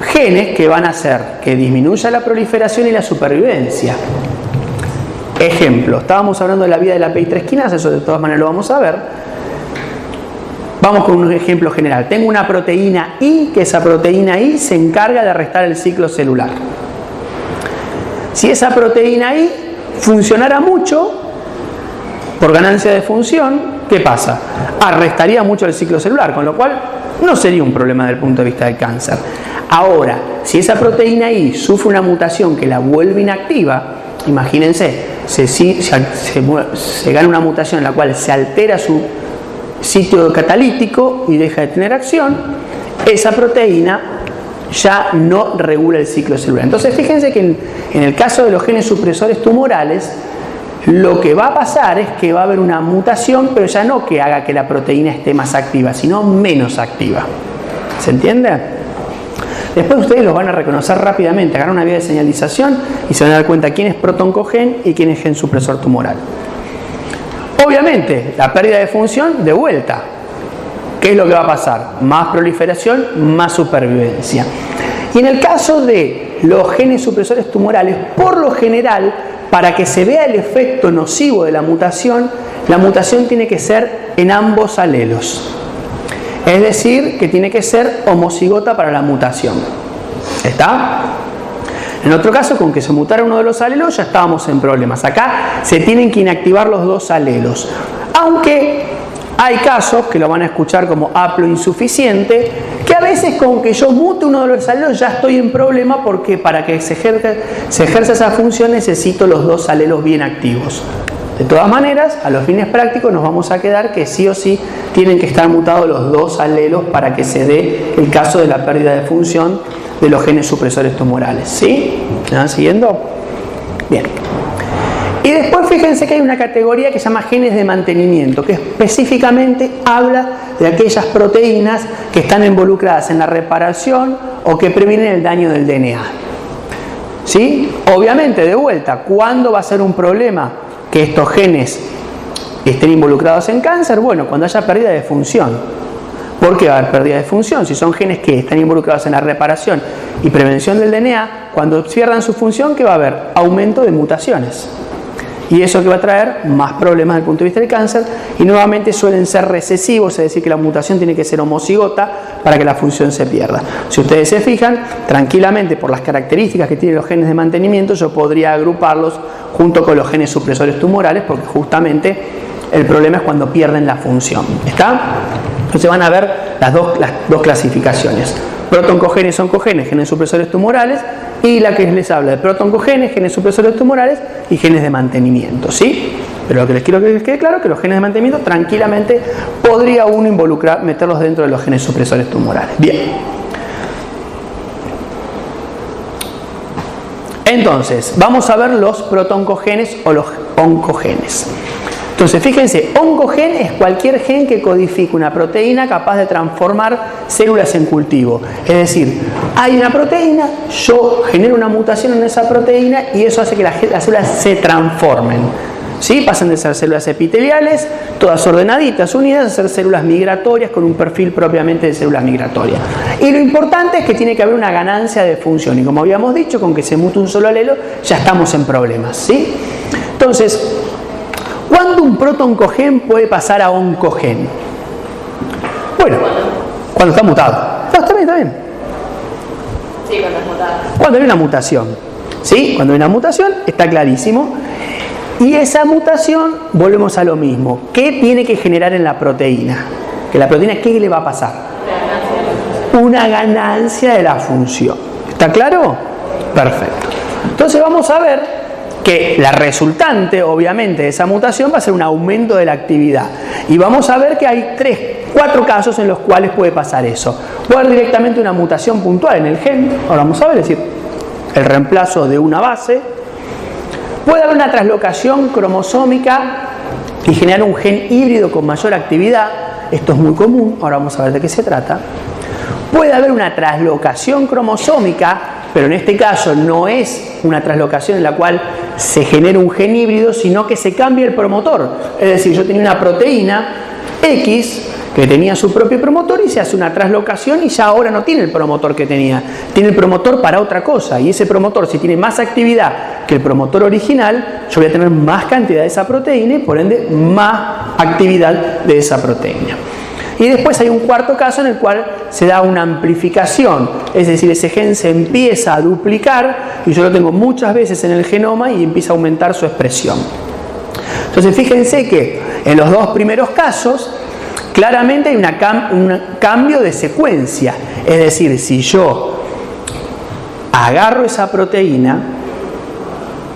genes que van a hacer que disminuya la proliferación y la supervivencia. Ejemplo, estábamos hablando de la vía de la PI3 quinasa, eso de todas maneras lo vamos a ver. Vamos con un ejemplo general. Tengo una proteína I, que esa proteína I se encarga de arrestar el ciclo celular. Si esa proteína I funcionara mucho, por ganancia de función, ¿qué pasa? Arrestaría mucho el ciclo celular, con lo cual no sería un problema desde el punto de vista del cáncer. Ahora, si esa proteína I sufre una mutación que la vuelve inactiva, imagínense, se gana una mutación en la cual se altera su sitio catalítico y deja de tener acción, esa proteína ya no regula el ciclo celular. Entonces fíjense que en el caso de los genes supresores tumorales, lo que va a pasar es que va a haber una mutación, pero ya no que haga que la proteína esté más activa, sino menos activa. ¿Se entiende? Después ustedes los van a reconocer rápidamente, agarran una vía de señalización y se van a dar cuenta quién es protoncogen y quién es gen supresor tumoral. Obviamente, la pérdida de función de vuelta. ¿Qué es lo que va a pasar? Más proliferación, más supervivencia. Y en el caso de los genes supresores tumorales, por lo general, para que se vea el efecto nocivo de la mutación tiene que ser en ambos alelos. Es decir, que tiene que ser homocigota para la mutación. ¿Está? En otro caso, con que se mutara uno de los alelos ya estábamos en problemas. Acá se tienen que inactivar los 2 alelos. Aunque hay casos, que lo van a escuchar como haploinsuficiente, que a veces con que yo mute uno de los alelos ya estoy en problema porque para que se ejerza esa función necesito los 2 alelos bien activos. De todas maneras, a los fines prácticos nos vamos a quedar que sí o sí tienen que estar mutados los 2 alelos para que se dé el caso de la pérdida de función de los genes supresores tumorales. ¿Sí? ¿Me van siguiendo? Bien. Y después fíjense que hay una categoría que se llama genes de mantenimiento, que específicamente habla de aquellas proteínas que están involucradas en la reparación o que previenen el daño del DNA. ¿Sí? Obviamente, de vuelta, ¿cuándo va a ser un problema que estos genes estén involucrados en cáncer? Bueno, cuando haya pérdida de función. ¿Por qué va a haber pérdida de función? Si son genes que están involucrados en la reparación y prevención del DNA, cuando pierdan su función, ¿qué va a haber? Aumento de mutaciones. Y eso que va a traer más problemas desde el punto de vista del cáncer, y nuevamente suelen ser recesivos, es decir, que la mutación tiene que ser homocigota para que la función se pierda. Si ustedes se fijan, tranquilamente por las características que tienen los genes de mantenimiento, yo podría agruparlos junto con los genes supresores tumorales, porque justamente el problema es cuando pierden la función. ¿Está? Entonces van a ver las dos clasificaciones. Protoncogenes, oncogenes, genes supresores tumorales, y la que les habla de protoncogenes, genes supresores tumorales y genes de mantenimiento, ¿sí? Pero lo que les quiero que les quede claro es que los genes de mantenimiento tranquilamente podría uno meterlos dentro de los genes supresores tumorales. Bien. Entonces, vamos a ver los protoncogenes o los oncogenes. Entonces, fíjense, oncogen es cualquier gen que codifica una proteína capaz de transformar células en cultivo. Es decir, hay una proteína, yo genero una mutación en esa proteína y eso hace que las células se transformen. ¿Sí? Pasan de ser células epiteliales, todas ordenaditas, unidas, a ser células migratorias con un perfil propiamente de células migratorias. Y lo importante es que tiene que haber una ganancia de función. Y como habíamos dicho, con que se mute un solo alelo, ya estamos en problemas, ¿sí? Entonces, ¿cuándo un protoncogen puede pasar a oncogen? Bueno, cuando está mutado. No, está bien. Sí, cuando es mutado. Cuando hay una mutación. ¿Sí? Cuando hay una mutación, está clarísimo. Y esa mutación, volvemos a lo mismo. ¿Qué tiene que generar en la proteína? Que la proteína, ¿qué le va a pasar? Una ganancia de la función. ¿Está claro? Perfecto. Entonces vamos a ver que la resultante, obviamente, de esa mutación va a ser un aumento de la actividad. Y vamos a ver que hay 4 casos en los cuales puede pasar eso. Puede haber directamente una mutación puntual en el gen, ahora vamos a ver, es decir, el reemplazo de una base. Puede haber una traslocación cromosómica y generar un gen híbrido con mayor actividad. Esto es muy común, ahora vamos a ver de qué se trata. Puede haber una traslocación cromosómica, pero en este caso no es una traslocación en la cual se genera un gen híbrido, sino que se cambia el promotor. Es decir, yo tenía una proteína X que tenía su propio promotor y se hace una traslocación y ya ahora no tiene el promotor que tenía, tiene el promotor para otra cosa, y ese promotor, si tiene más actividad que el promotor original, yo voy a tener más cantidad de esa proteína y por ende más actividad de esa proteína. Y después hay un cuarto caso en el cual se da una amplificación, es decir, ese gen se empieza a duplicar y yo lo tengo muchas veces en el genoma y empieza a aumentar su expresión. Entonces fíjense que en los 2 primeros casos claramente hay un cambio de secuencia, es decir, si yo agarro esa proteína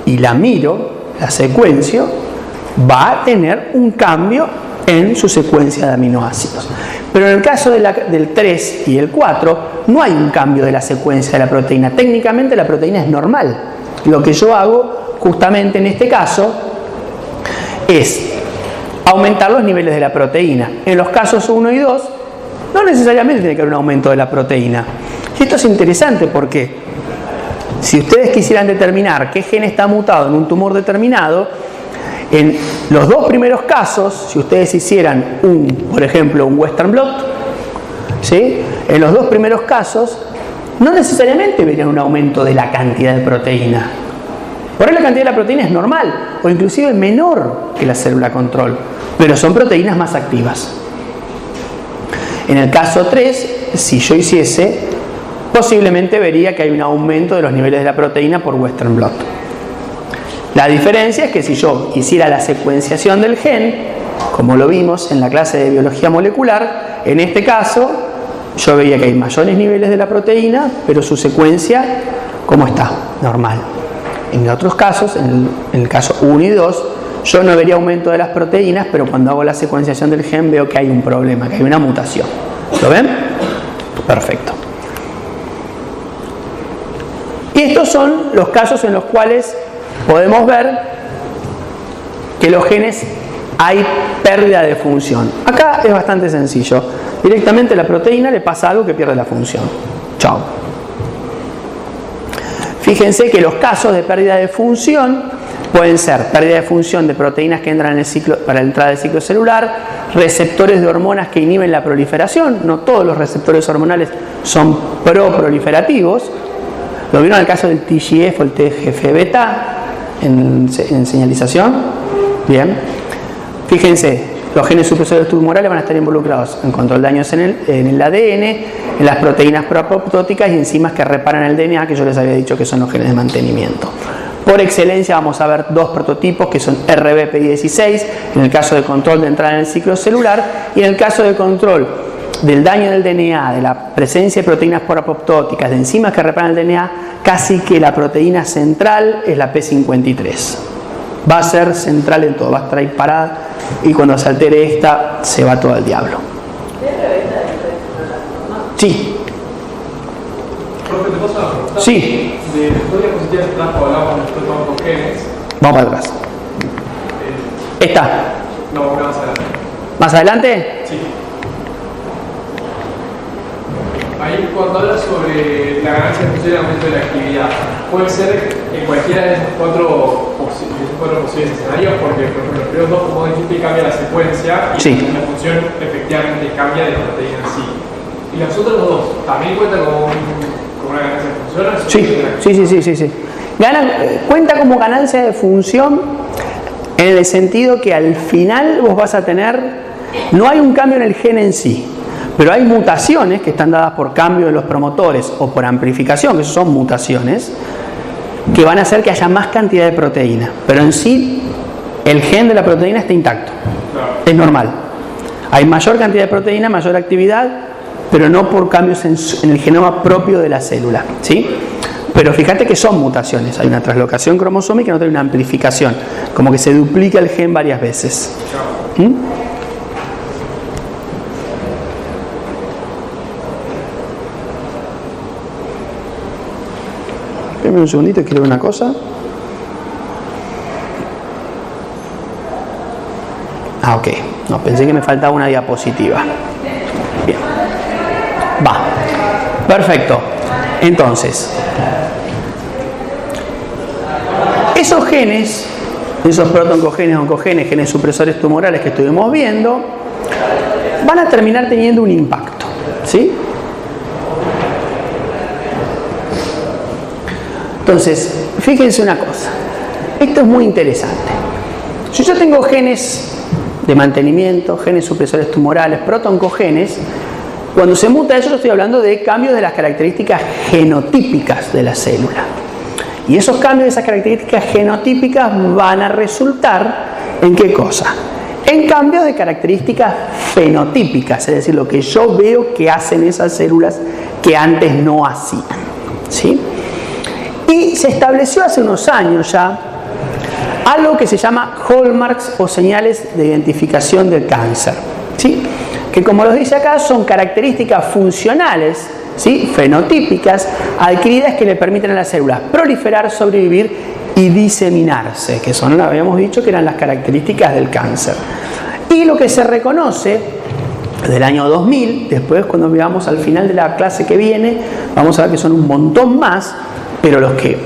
y la miro, la secuencio, va a tener un cambio en su secuencia de aminoácidos. Pero en el caso del 3 y el 4 no hay un cambio de la secuencia de la proteína. Técnicamente la proteína es normal. Lo que yo hago justamente en este caso es aumentar los niveles de la proteína. En los casos 1 y 2 no necesariamente tiene que haber un aumento de la proteína. Y esto es interesante porque si ustedes quisieran determinar qué gen está mutado en un tumor determinado, en los 2 primeros casos, si ustedes hicieran por ejemplo, un Western blot, ¿sí? En los 2 primeros casos no necesariamente verían un aumento de la cantidad de proteína. Por ahí la cantidad de la proteína es normal o inclusive menor que la célula control, pero son proteínas más activas. En el caso 3, si yo hiciese, posiblemente vería que hay un aumento de los niveles de la proteína por Western blot. La diferencia es que si yo hiciera la secuenciación del gen, como lo vimos en la clase de biología molecular, en este caso yo veía que hay mayores niveles de la proteína, pero su secuencia, ¿cómo está? Normal. En otros casos, en el caso 1 y 2, yo no vería aumento de las proteínas, pero cuando hago la secuenciación del gen veo que hay un problema, que hay una mutación. ¿Lo ven? Perfecto. Y estos son los casos en los cuales podemos ver que los genes hay pérdida de función. Acá es bastante sencillo. Directamente a la proteína le pasa algo que pierde la función. Chao. Fíjense que los casos de pérdida de función pueden ser pérdida de función de proteínas que entran en el ciclo, para la entrada del ciclo celular, receptores de hormonas que inhiben la proliferación. No todos los receptores hormonales son pro-proliferativos. ¿Lo vieron en el caso del TGF o el TGF-beta en señalización? Bien. Fíjense, los genes supresores tumorales van a estar involucrados en control de daños en el ADN, en las proteínas proapoptóticas y enzimas que reparan el DNA, que yo les había dicho que son los genes de mantenimiento. Por excelencia vamos a ver 2 prototipos que son RBP16, en el caso de control de entrada en el ciclo celular, y en el caso de control del daño del DNA, de la presencia de proteínas porapoptóticas, de enzimas que reparan el DNA, casi que la proteína central es la P53. Va a ser central en todo, va a estar ahí parada y cuando se altere esta se va todo al diablo. Sí. Profe, ¿te paso una pregunta? Sí. De dos diapositivas atrás cuando hablamos de los oncogenes. Vamos para atrás. ¿Esta? No, una más adelante. ¿Más adelante? Sí. Ahí cuando hablas sobre la ganancia de función y aumento de la actividad, puede ser en cualquiera de esos cuatro posibles escenarios, porque por ejemplo, los primeros dos, como dijiste, cambia la secuencia y sí. la función efectivamente cambia de la proteína en sí. ¿Y los otros dos también cuentan como una ganancia de función? Sí. Cuenta como ganancia de función en el sentido que al final vos vas a tener, no hay un cambio en el gen en sí, pero hay mutaciones que están dadas por cambio de los promotores o por amplificación, que son mutaciones, que van a hacer que haya más cantidad de proteína. Pero en sí, el gen de la proteína está intacto. Claro. Es normal. Hay mayor cantidad de proteína, mayor actividad, pero no por cambios en el genoma propio de la célula. ¿Sí? Pero fíjate que son mutaciones. Hay una translocación cromosómica y otra hay una amplificación. Como que se duplica el gen varias veces. ¿Mm? Espérame un segundito, quiero ver una cosa. Ok. No, pensé que me faltaba una diapositiva. Bien. Va. Perfecto. Entonces, esos genes, esos protooncogenes, oncogenes, genes supresores tumorales que estuvimos viendo, van a terminar teniendo un impacto. ¿Sí? Entonces, fíjense una cosa. Esto es muy interesante. Si yo tengo genes de mantenimiento, genes supresores tumorales, protooncogenes, cuando se muta eso, yo estoy hablando de cambios de las características genotípicas de la célula. Y esos cambios de esas características genotípicas van a resultar ¿en qué cosa? En cambios de características fenotípicas, es decir, lo que yo veo que hacen esas células que antes no hacían. ¿Sí? Y se estableció hace unos años ya algo que se llama hallmarks o señales de identificación del cáncer. ¿Sí? Que como los dice acá son características funcionales, ¿sí? Fenotípicas, adquiridas que le permiten a las células proliferar, sobrevivir y diseminarse, que son, habíamos dicho, que eran las características del cáncer. Y lo que se reconoce del año 2000, después cuando veamos al final de la clase que viene, vamos a ver que son un montón más, pero los que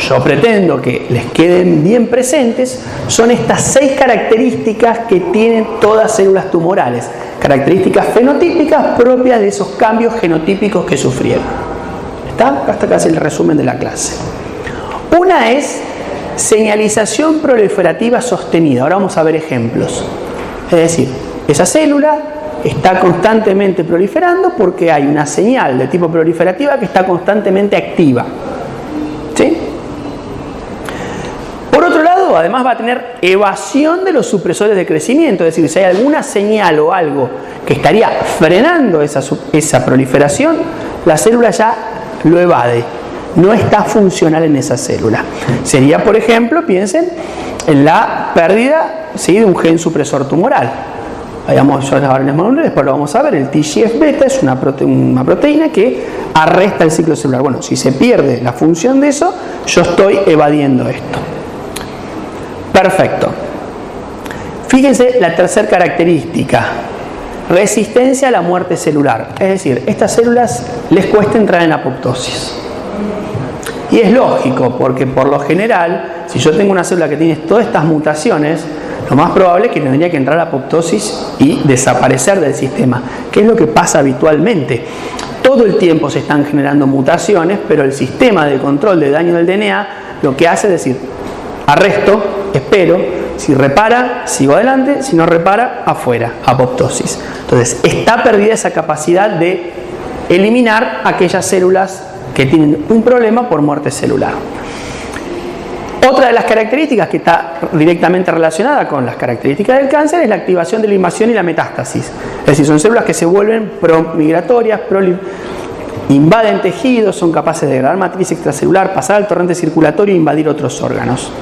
yo pretendo que les queden bien presentes son estas 6 características que tienen todas células tumorales, características fenotípicas propias de esos cambios genotípicos que sufrieron. ¿Está? Hasta casi el resumen de la clase. Una es señalización proliferativa sostenida. Ahora vamos a ver ejemplos. Es decir, esa célula está constantemente proliferando porque hay una señal de tipo proliferativa que está constantemente activa. ¿Sí? Por otro lado, además va a tener evasión de los supresores de crecimiento, es decir, si hay alguna señal o algo que estaría frenando esa proliferación, la célula ya lo evade, no está funcional en esa célula. Sería, por ejemplo, piensen en la pérdida, ¿sí?, de un gen supresor tumoral. Vayamos a las varones mononucleares, después lo vamos a ver. El TGF-beta es una proteína que arresta el ciclo celular. Bueno, si se pierde la función de eso, yo estoy evadiendo esto. Perfecto. Fíjense la tercera característica. Resistencia a la muerte celular. Es decir, estas células les cuesta entrar en apoptosis. Y es lógico, porque por lo general, si yo tengo una célula que tiene todas estas mutaciones, lo más probable es que tendría que entrar a apoptosis y desaparecer del sistema, que es lo que pasa habitualmente. Todo el tiempo se están generando mutaciones, pero el sistema de control de daño del DNA lo que hace es decir, arresto, espero, si repara, sigo adelante, si no repara, afuera, apoptosis. Entonces, está perdida esa capacidad de eliminar aquellas células que tienen un problema por muerte celular. Otra de las características que está directamente relacionada con las características del cáncer es la activación de la invasión y la metástasis. Es decir, son células que se vuelven promigratorias, invaden tejidos, son capaces de degradar matriz extracelular, pasar al torrente circulatorio e invadir otros órganos.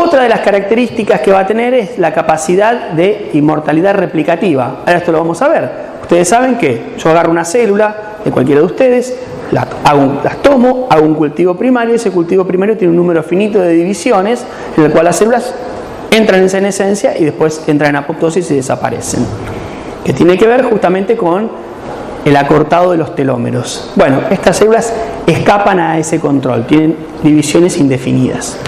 Otra de las características que va a tener es la capacidad de inmortalidad replicativa. Ahora esto lo vamos a ver. Ustedes saben que yo agarro una célula de cualquiera de ustedes, las tomo, hago un cultivo primario, y ese cultivo primario tiene un número finito de divisiones en el cual las células entran en senescencia y después entran en apoptosis y desaparecen. Que tiene que ver justamente con el acortado de los telómeros. Bueno, estas células escapan a ese control, tienen divisiones indefinidas.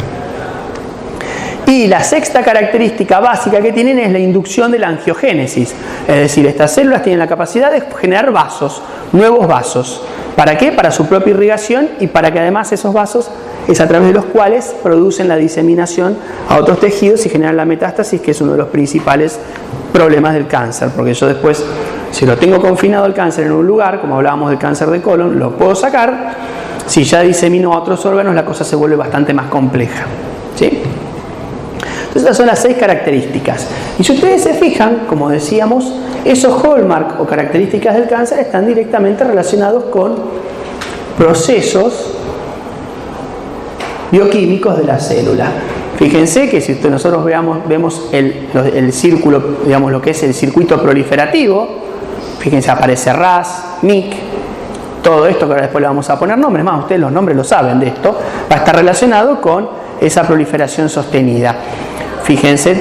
Y la sexta característica básica que tienen es la inducción de la angiogénesis. Es decir, estas células tienen la capacidad de generar vasos, nuevos vasos. ¿Para qué? Para su propia irrigación y para que además esos vasos es a través de los cuales producen la diseminación a otros tejidos y generan la metástasis, que es uno de los principales problemas del cáncer. Porque yo después, si lo tengo confinado el cáncer en un lugar, como hablábamos del cáncer de colon, lo puedo sacar. Si ya disemino a otros órganos, la cosa se vuelve bastante más compleja. ¿Sí? Entonces, esas son las 6 características. Y si ustedes se fijan, como decíamos, esos hallmark o características del cáncer están directamente relacionados con procesos bioquímicos de la célula. Fíjense que si nosotros vemos el círculo, digamos lo que es el circuito proliferativo, fíjense, aparece RAS, MYC, todo esto que ahora después le vamos a poner nombres, más ustedes los nombres lo saben de esto, va a estar relacionado con esa proliferación sostenida. Fíjense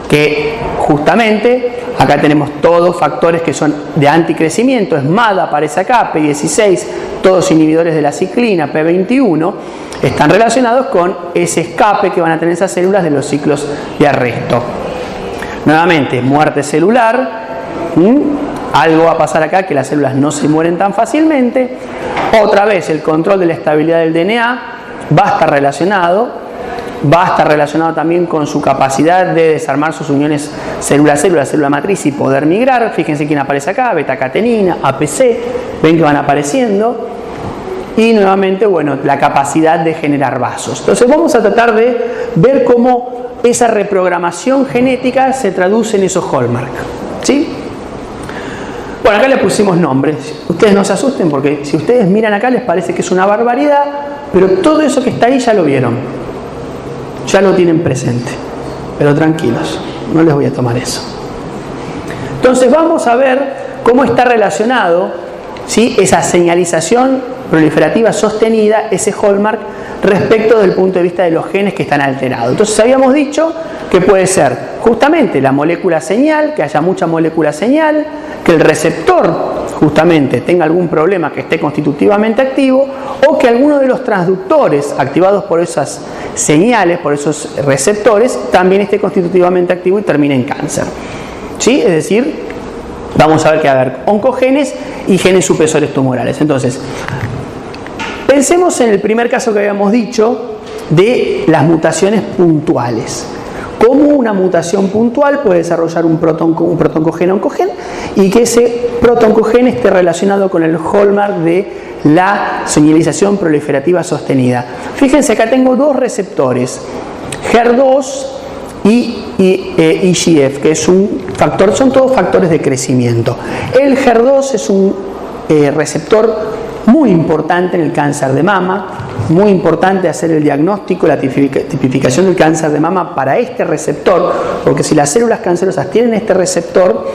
que justamente acá tenemos todos factores que son de anticrecimiento, SMAD aparece acá, P16, todos inhibidores de la ciclina, P21, están relacionados con ese escape que van a tener esas células de los ciclos de arresto. Nuevamente, muerte celular, algo va a pasar acá que las células no se mueren tan fácilmente. Otra vez, el control de la estabilidad del DNA va a estar relacionado también con su capacidad de desarmar sus uniones célula-célula, célula matriz y poder migrar. Fíjense quién aparece acá, beta-catenina, APC, ven que van apareciendo. Y nuevamente, bueno, la capacidad de generar vasos. Entonces vamos a tratar de ver cómo esa reprogramación genética se traduce en esos hallmark. ¿Sí? Bueno, acá le pusimos nombres. Ustedes no se asusten porque si ustedes miran acá les parece que es una barbaridad, pero todo eso que está ahí ya lo vieron. Ya lo tienen presente, pero tranquilos, no les voy a tomar eso. Entonces vamos a ver cómo está relacionado, ¿sí?, esa señalización proliferativa sostenida, ese hallmark, respecto del punto de vista de los genes que están alterados. Entonces habíamos dicho que puede ser justamente la molécula señal, que haya mucha molécula señal, que el receptor justamente tenga algún problema que esté constitutivamente activo, o que alguno de los transductores activados por esas señales, por esos receptores, también esté constitutivamente activo y termine en cáncer. ¿Sí? Es decir, vamos a ver que va a haber oncogenes y genes supresores tumorales. Entonces, pensemos en el primer caso que habíamos dicho de las mutaciones puntuales. Cómo una mutación puntual puede desarrollar un protoncogén oncogen y que ese protoncogén esté relacionado con el hallmark de la señalización proliferativa sostenida. Fíjense, acá tengo dos receptores, HER2 y IGF, que es un factor, son todos factores de crecimiento. El HER2 es un receptor muy importante en el cáncer de mama, muy importante hacer el diagnóstico, la tipificación del cáncer de mama para este receptor, porque si las células cancerosas tienen este receptor,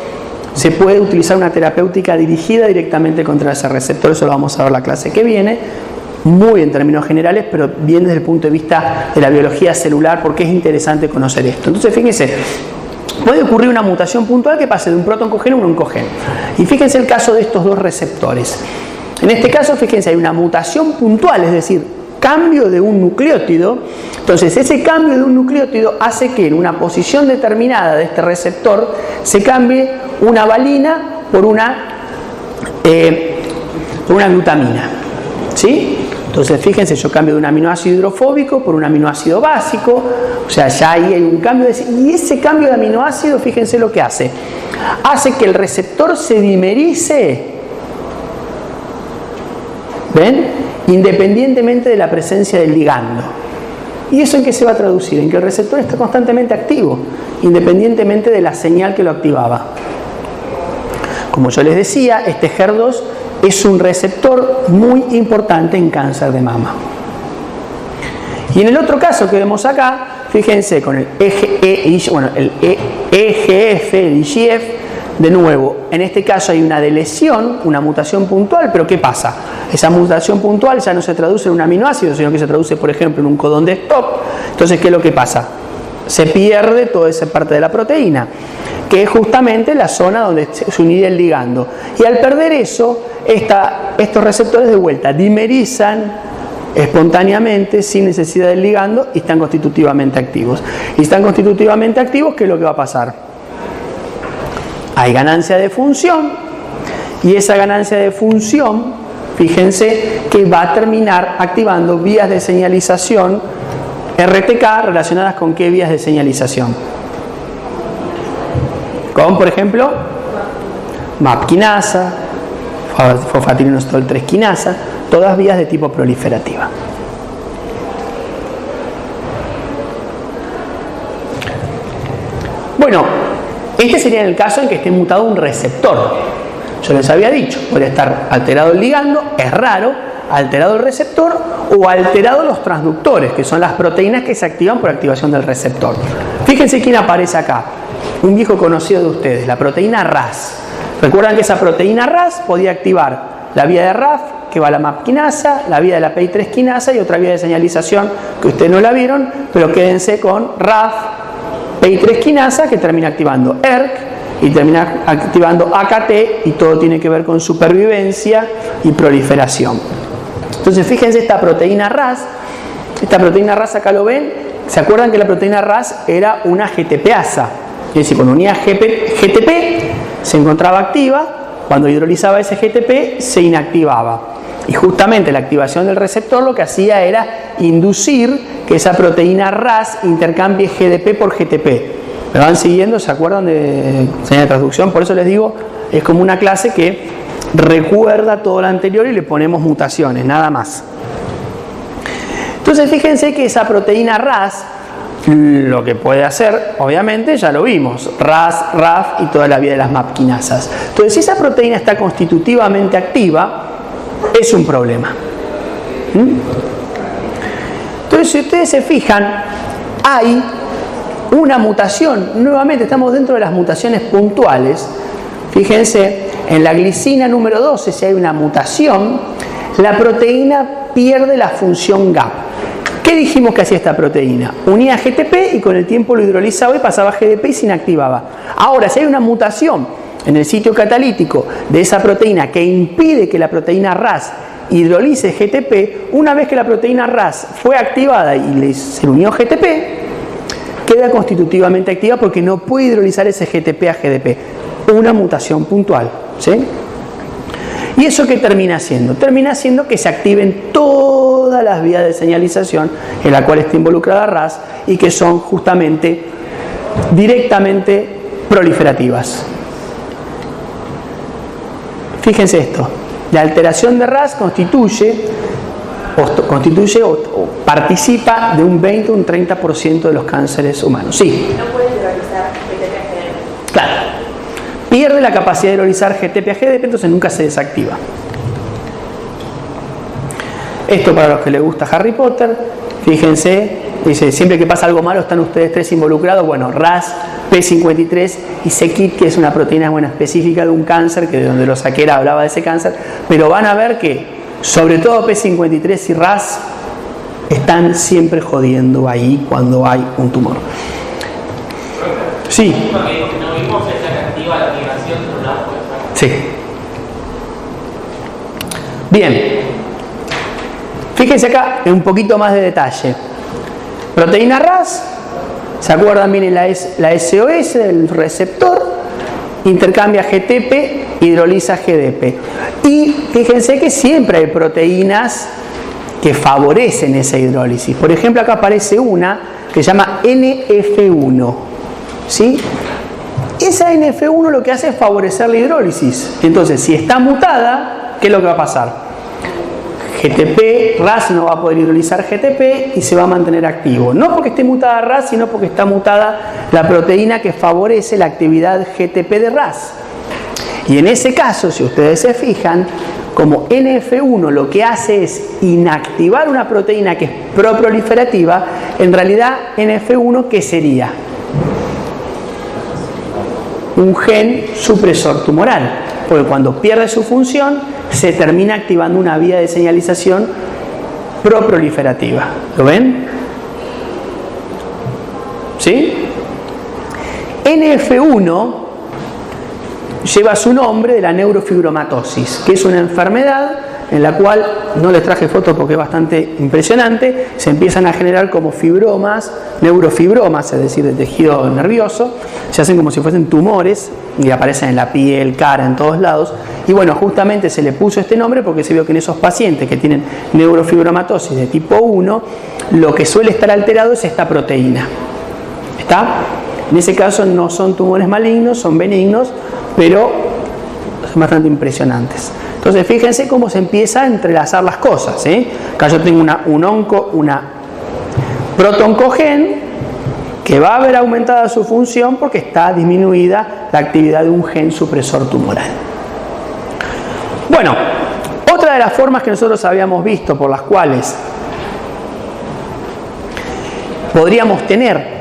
se puede utilizar una terapéutica dirigida directamente contra ese receptor. Eso lo vamos a ver la clase que viene, muy en términos generales, pero bien desde el punto de vista de la biología celular, porque es interesante conocer esto. Entonces, fíjense, puede ocurrir una mutación puntual que pase de un protoncogén a un oncogén. Y fíjense el caso de estos dos receptores. En este caso, fíjense, hay una mutación puntual, es decir, cambio de un nucleótido. Entonces, ese cambio de un nucleótido hace que en una posición determinada de este receptor se cambie una valina por una glutamina. ¿Sí? Entonces, fíjense, yo cambio de un aminoácido hidrofóbico por un aminoácido básico, o sea, ya ahí hay un cambio y ese cambio de aminoácido, fíjense lo que hace que el receptor se dimerice, ¿ven?, independientemente de la presencia del ligando. ¿Y eso en qué se va a traducir? En que el receptor está constantemente activo, independientemente de la señal que lo activaba. Como yo les decía, este HER2 es un receptor muy importante en cáncer de mama. Y en el otro caso que vemos acá, fíjense con el EGF, el IGF, de nuevo, en este caso hay una delesión, una mutación puntual, pero ¿qué pasa? Esa mutación puntual ya no se traduce en un aminoácido, sino que se traduce, por ejemplo, en un codón de stop. Entonces, ¿qué es lo que pasa? Se pierde toda esa parte de la proteína, que es justamente la zona donde se uniría el ligando. Y al perder eso, estos receptores de vuelta dimerizan espontáneamente, sin necesidad del ligando, y están constitutivamente activos. Y están constitutivamente activos, ¿qué es lo que va a pasar? Hay ganancia de función, y esa ganancia de función, fíjense que va a terminar activando vías de señalización RTK relacionadas con qué vías de señalización. Con, por ejemplo, MAP quinasa, fosfatidinosterol 3 quinasa, todas vías de tipo proliferativa. Bueno, este sería el caso en que esté mutado un receptor. Yo les había dicho, puede estar alterado el ligando, es raro, alterado el receptor o alterado los transductores, que son las proteínas que se activan por activación del receptor. Fíjense quién aparece acá, un viejo conocido de ustedes, la proteína RAS. Recuerdan que esa proteína RAS podía activar la vía de RAF, que va a la MAP quinasa, la vía de la PI3 quinasa y otra vía de señalización que ustedes no la vieron, pero quédense con RAF, PI3 quinasa, que termina activando ERK y termina activando AKT, y todo tiene que ver con supervivencia y proliferación. Entonces fíjense esta proteína RAS acá lo ven, ¿se acuerdan que la proteína RAS era una GTPasa? Es decir, cuando unía GTP se encontraba activa, cuando hidrolizaba ese GTP se inactivaba. Y justamente la activación del receptor lo que hacía era inducir que esa proteína RAS intercambie GDP por GTP. ¿Me van siguiendo? ¿Se acuerdan de señal de transducción? Por eso les digo, es como una clase que recuerda todo lo anterior y le ponemos mutaciones, nada más. Entonces fíjense que esa proteína RAS, lo que puede hacer, obviamente, ya lo vimos, RAS, RAF y toda la vía de las MAP quinasas. Entonces, si esa proteína está constitutivamente activa, es un problema. Entonces, si ustedes se fijan, hay una mutación. Nuevamente, estamos dentro de las mutaciones puntuales. Fíjense, en la glicina número 12, si hay una mutación, la proteína pierde la función GAP. ¿Qué dijimos que hacía esta proteína? Unía GTP y con el tiempo lo hidrolizaba y pasaba a GDP y se inactivaba. Ahora, si hay una mutación en el sitio catalítico de esa proteína que impide que la proteína RAS hidrolice GTP, una vez que la proteína RAS fue activada y se unió GTP, queda constitutivamente activa porque no puede hidrolizar ese GTP a GDP. Una mutación puntual, ¿sí? ¿Y eso qué termina haciendo? Termina haciendo que se activen todas las vías de señalización en la cual está involucrada RAS y que son justamente directamente proliferativas. Fíjense esto, la alteración de RAS constituye o participa de un 20 o un 30% de los cánceres humanos. Sí. No puedes hidrolizar GTP a GDP. Claro. Pierde la capacidad de hidrolizar GTP a GDP, entonces nunca se desactiva. Esto para los que les gusta Harry Potter, fíjense, dice, siempre que pasa algo malo están ustedes tres involucrados. Bueno, RAS, P53 y c-KIT, que es una proteína específica de un cáncer, que de donde lo saqué hablaba de ese cáncer, pero van a ver que sobre todo P53 y RAS están siempre jodiendo ahí cuando hay un tumor. Sí. Sí. Bien. Fíjense acá en un poquito más de detalle. Proteína RAS, ¿se acuerdan bien la SOS del receptor? Intercambia GTP, hidroliza GDP. Y fíjense que siempre hay proteínas que favorecen esa hidrólisis. Por ejemplo, acá aparece una que se llama NF1. ¿Sí? Esa NF1 lo que hace es favorecer la hidrólisis. Entonces, si está mutada, ¿qué es lo que va a pasar? GTP, RAS no va a poder hidrolizar GTP y se va a mantener activo. No porque esté mutada RAS, sino porque está mutada la proteína que favorece la actividad GTP de RAS. Y en ese caso, si ustedes se fijan, como NF1 lo que hace es inactivar una proteína que es proproliferativa, en realidad NF1, ¿qué sería? Un gen supresor tumoral, porque cuando pierde su función se termina activando una vía de señalización proproliferativa. ¿Lo ven? ¿Sí? NF1 lleva su nombre de la neurofibromatosis, que es una enfermedad en la cual, no les traje fotos porque es bastante impresionante, se empiezan a generar como fibromas, neurofibromas, es decir, de tejido nervioso, se hacen como si fuesen tumores y aparecen en la piel, cara, en todos lados. Y bueno, justamente se le puso este nombre porque se vio que en esos pacientes que tienen neurofibromatosis de tipo 1, lo que suele estar alterado es esta proteína. ¿Está? En ese caso no son tumores malignos, son benignos, pero son bastante impresionantes. Entonces fíjense cómo se empieza a entrelazar las cosas. Acá yo tengo una protoncogen que va a haber aumentada su función porque está disminuida la actividad de un gen supresor tumoral. Bueno, otra de las formas que nosotros habíamos visto por las cuales podríamos tener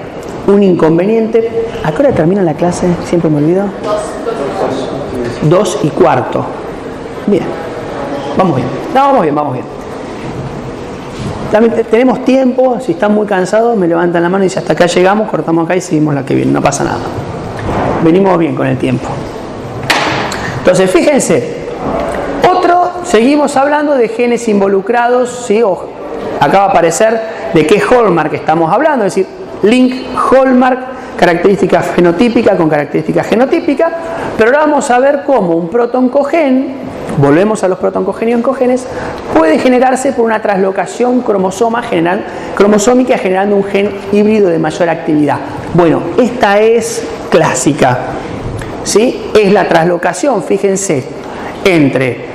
un inconveniente. ¿A qué hora termina la clase? Siempre me olvido. 2:15. Bien. Vamos bien. No, vamos bien. También tenemos tiempo. Si están muy cansados, me levantan la mano y dicen hasta acá llegamos, cortamos acá y seguimos la que viene. No pasa nada. Venimos bien con el tiempo. Entonces, fíjense. Seguimos hablando de genes involucrados. ¿Sí? Acá va a aparecer de qué hallmark estamos hablando. Es decir, link hallmark, característica fenotípica con característica genotípica, pero ahora vamos a ver cómo un protoncogen, volvemos a los protoncogenios oncogenes, puede generarse por una translocación cromosómica generando un gen híbrido de mayor actividad. Bueno, esta es clásica, ¿sí? Es la translocación, fíjense, entre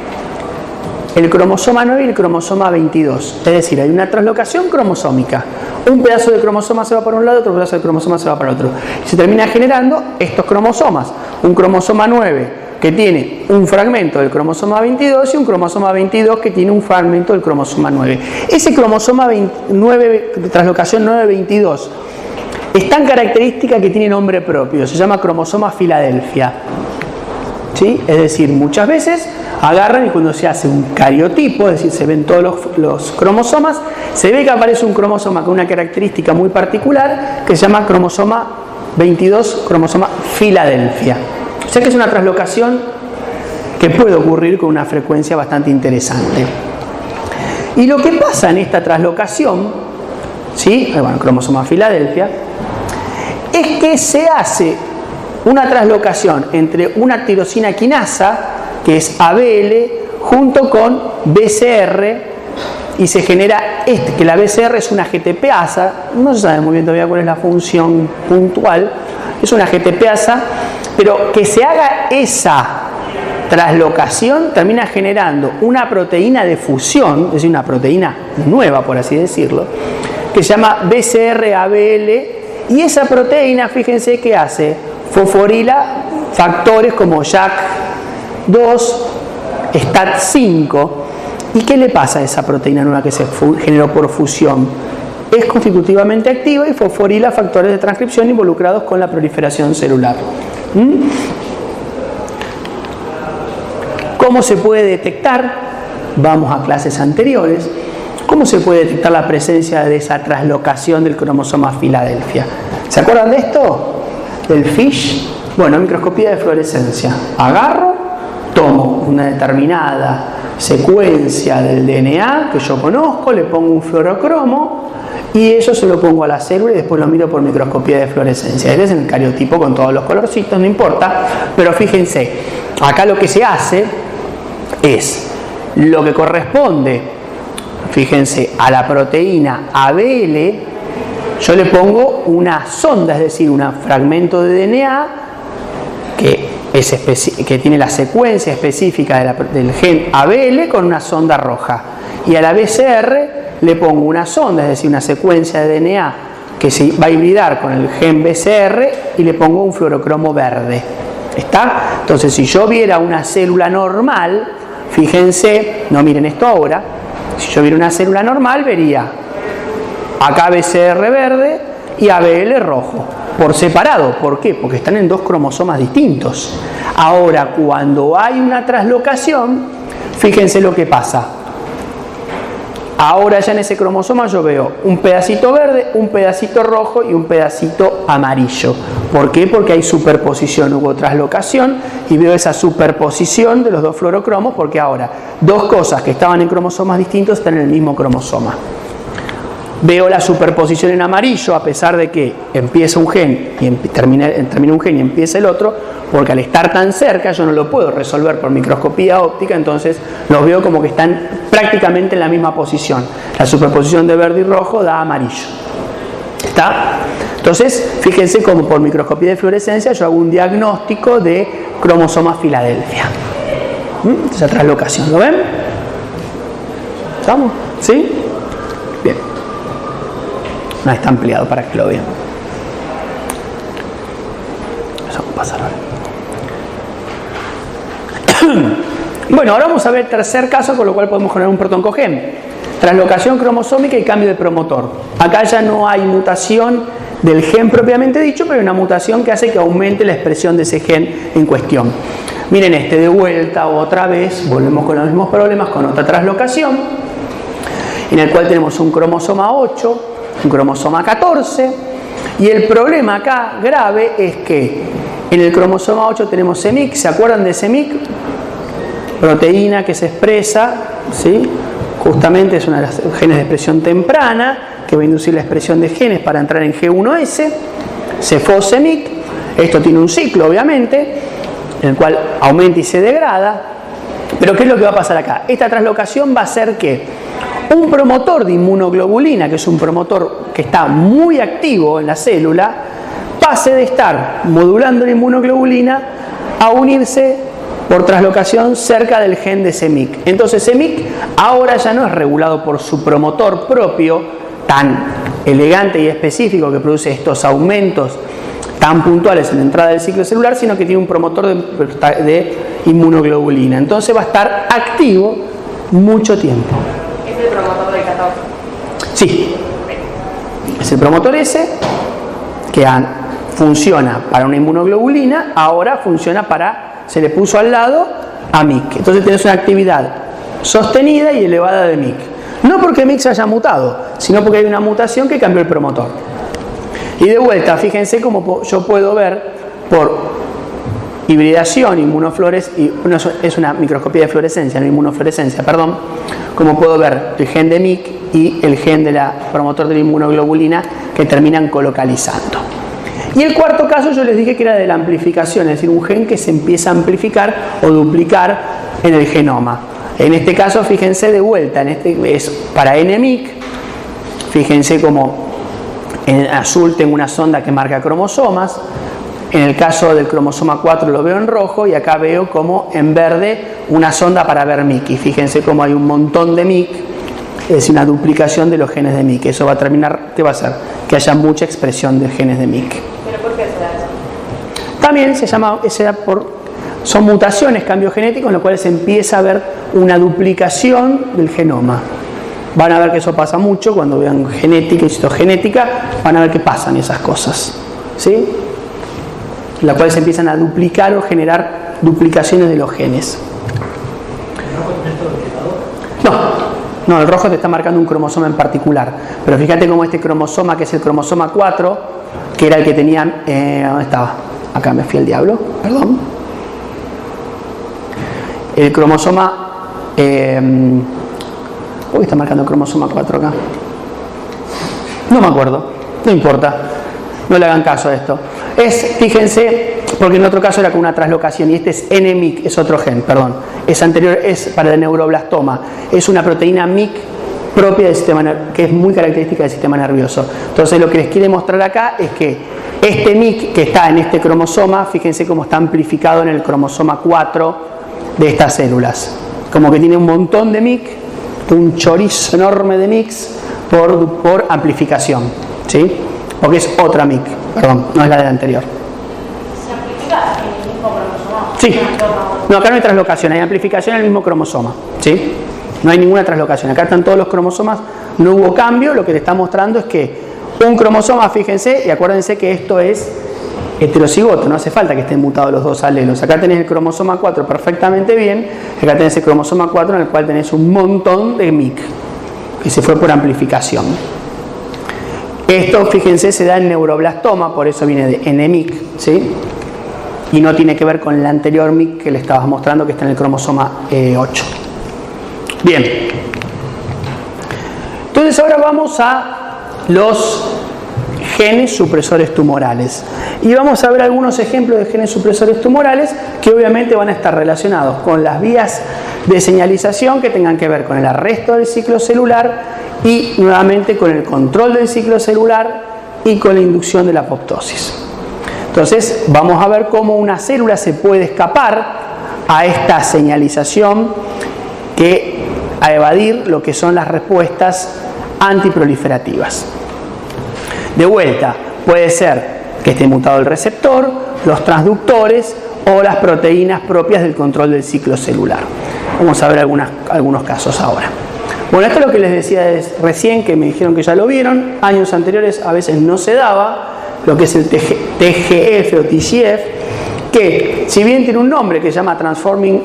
el cromosoma 9 y el cromosoma 22. Es decir, hay una translocación cromosómica. Un pedazo de cromosoma se va para un lado, otro pedazo de cromosoma se va para el otro. Y se termina generando estos cromosomas. Un cromosoma 9 que tiene un fragmento del cromosoma 22 y un cromosoma 22 que tiene un fragmento del cromosoma 9. Ese cromosoma 9, translocación 9-22, es tan característica que tiene nombre propio. Se llama cromosoma Filadelfia. ¿Sí? Es decir, muchas veces agarran y cuando se hace un cariotipo, es decir, se ven todos los cromosomas, se ve que aparece un cromosoma con una característica muy particular que se llama cromosoma 22, cromosoma Filadelfia. O sea que es una translocación que puede ocurrir con una frecuencia bastante interesante. Y lo que pasa en esta translocación, ¿sí? Bueno, cromosoma Filadelfia, es que se hace una translocación entre una tirosina quinasa, que es ABL, junto con BCR, y se genera que la BCR es una GTPasa, no se sabe muy bien todavía cuál es la función puntual, es una GTPasa, pero que se haga esa translocación termina generando una proteína de fusión, es decir, una proteína nueva, por así decirlo, que se llama BCR-ABL, y esa proteína, fíjense que hace, fosforila factores como JAK2, STAT5. ¿Y qué le pasa a esa proteína nueva que se generó por fusión? Es constitutivamente activa y fosforila factores de transcripción involucrados con la proliferación celular. ¿Cómo se puede detectar? Vamos a clases anteriores. ¿Cómo se puede detectar la presencia de esa translocación del cromosoma Filadelfia? ¿Se acuerdan de esto? Del FISH. Bueno, microscopía de fluorescencia. Agarro, tomo una determinada secuencia del DNA que yo conozco, le pongo un fluorocromo y eso se lo pongo a la célula y después lo miro por microscopía de fluorescencia. Este es el cariotipo con todos los colorcitos, no importa, pero fíjense, acá lo que se hace es lo que corresponde, fíjense, a la proteína ABL, yo le pongo una sonda, es decir, un fragmento de DNA que tiene la secuencia específica del gen ABL con una sonda roja. Y a la BCR le pongo una sonda, es decir, una secuencia de DNA que se va a hibridar con el gen BCR y le pongo un fluorocromo verde. ¿Está? Entonces, si yo viera una célula normal, fíjense, no miren esto ahora, si yo viera una célula normal, vería acá BCR verde y ABL rojo, por separado. ¿Por qué? Porque están en dos cromosomas distintos. Ahora, cuando hay una traslocación, fíjense lo que pasa. Ahora ya en ese cromosoma yo veo un pedacito verde, un pedacito rojo y un pedacito amarillo. ¿Por qué? Porque hay superposición, hubo traslocación y veo esa superposición de los dos fluorocromos porque ahora dos cosas que estaban en cromosomas distintos están en el mismo cromosoma. Veo la superposición en amarillo a pesar de que empieza un gen y termina un gen y empieza el otro, porque al estar tan cerca yo no lo puedo resolver por microscopía óptica, entonces los veo como que están prácticamente en la misma posición. La superposición de verde y rojo da amarillo. ¿Está? Entonces, fíjense cómo por microscopía de fluorescencia yo hago un diagnóstico de cromosoma Filadelfia. Esa traslocación, ¿lo ven? ¿Estamos? ¿Sí? Bien. No está ampliado para que lo vean. Eso va a pasar ahora. Bueno, ahora vamos a ver el tercer caso, con lo cual podemos generar un protoncogen. Translocación cromosómica y cambio de promotor. Acá ya no hay mutación del gen propiamente dicho, pero hay una mutación que hace que aumente la expresión de ese gen en cuestión. Miren de vuelta otra vez, volvemos con los mismos problemas, con otra translocación, en el cual tenemos un cromosoma 8, un cromosoma 14, y el problema acá grave es que en el cromosoma 8 tenemos CEMIC. ¿Se acuerdan de CEMIC? Proteína que se expresa, ¿sí? Justamente es uno de los genes de expresión temprana que va a inducir la expresión de genes para entrar en G1S, CEFO-CEMIC. Esto tiene un ciclo, obviamente, en el cual aumenta y se degrada. Pero ¿qué es lo que va a pasar acá? Esta translocación va a hacer que un promotor de inmunoglobulina, que es un promotor que está muy activo en la célula, pase de estar modulando la inmunoglobulina a unirse por translocación cerca del gen de CEMIC. Entonces CEMIC ahora ya no es regulado por su promotor propio, tan elegante y específico que produce estos aumentos tan puntuales en la entrada del ciclo celular, sino que tiene un promotor de inmunoglobulina. Entonces va a estar activo mucho tiempo. ¿Es el promotor del 14? Sí, es el promotor ese que funciona para una inmunoglobulina, ahora funciona para, se le puso al lado a MYC. Entonces tenés una actividad sostenida y elevada de MYC. No porque MYC se haya mutado, sino porque hay una mutación que cambió el promotor. Y de vuelta, fíjense cómo yo puedo ver por hibridación, es una microscopía de fluorescencia, no inmunofluorescencia, perdón, cómo puedo ver el gen de MYC y el gen de la promotor de la inmunoglobulina que terminan colocalizando. Y el cuarto caso yo les dije que era de la amplificación, es decir, un gen que se empieza a amplificar o duplicar en el genoma. En este caso, fíjense de vuelta, es para NMYC, fíjense como en azul tengo una sonda que marca cromosomas, en el caso del cromosoma 4 lo veo en rojo y acá veo como en verde una sonda para ver MYC. Y fíjense como hay un montón de MYC, es decir, una duplicación de los genes de MYC. Eso va a terminar, ¿qué va a hacer? Que haya mucha expresión de genes de MYC. ¿Pero por qué será eso? También se llama, son mutaciones, cambios genéticos, en los cuales se empieza a ver una duplicación del genoma. Van a ver que eso pasa mucho cuando vean genética y citogenética, van a ver que pasan esas cosas, ¿sí? En la cual se empiezan a duplicar o generar duplicaciones de los genes. No, el rojo te está marcando un cromosoma en particular, pero fíjate cómo este cromosoma, que es el cromosoma 4, que era el que tenían, ¿dónde estaba? Acá me fui al diablo, perdón. El cromosoma, ¿por qué está marcando el cromosoma 4 acá? No me acuerdo, no importa, no le hagan caso a esto. Fíjense, porque en otro caso era con una translocación y este es NMYC, es otro gen, perdón. Es anterior, es para el neuroblastoma. Es una proteína MYC propia del sistema nervioso, que es muy característica del sistema nervioso. Entonces lo que les quiere mostrar acá es que este MYC que está en este cromosoma, fíjense cómo está amplificado en el cromosoma 4 de estas células. Como que tiene un montón de MYC un chorizo enorme de mix por amplificación, ¿sí? Porque es otra MIC, perdón, no es la de la anterior. ¿Se amplifica en el mismo cromosoma? Sí. No, acá no hay translocación, hay amplificación en el mismo cromosoma, ¿sí? No hay ninguna translocación. Acá están todos los cromosomas, no hubo cambio. Lo que te está mostrando es que un cromosoma, fíjense, y acuérdense que esto es heterocigoto, no hace falta que estén mutados los dos alelos. Acá tenés el cromosoma 4 perfectamente bien, acá tenés el cromosoma 4 en el cual tenés un montón de MIC, que se fue por amplificación. Esto, fíjense, se da en neuroblastoma, por eso viene de NMIC, ¿sí? Y no tiene que ver con la anterior MIC que le estabas mostrando, que está en el cromosoma 8. Bien. Entonces ahora vamos a los genes supresores tumorales. Y vamos a ver algunos ejemplos de genes supresores tumorales que obviamente van a estar relacionados con las vías de señalización que tengan que ver con el arresto del ciclo celular y nuevamente con el control del ciclo celular y con la inducción de la apoptosis. Entonces vamos a ver cómo una célula se puede escapar a esta señalización a evadir lo que son las respuestas antiproliferativas. De vuelta, puede ser que esté mutado el receptor, los transductores o las proteínas propias del control del ciclo celular. Vamos a ver algunos casos ahora. Bueno, esto es lo que les decía recién, que me dijeron que ya lo vieron. Años anteriores a veces no se daba, lo que es el TGF o TGF, que si bien tiene un nombre que se llama Transforming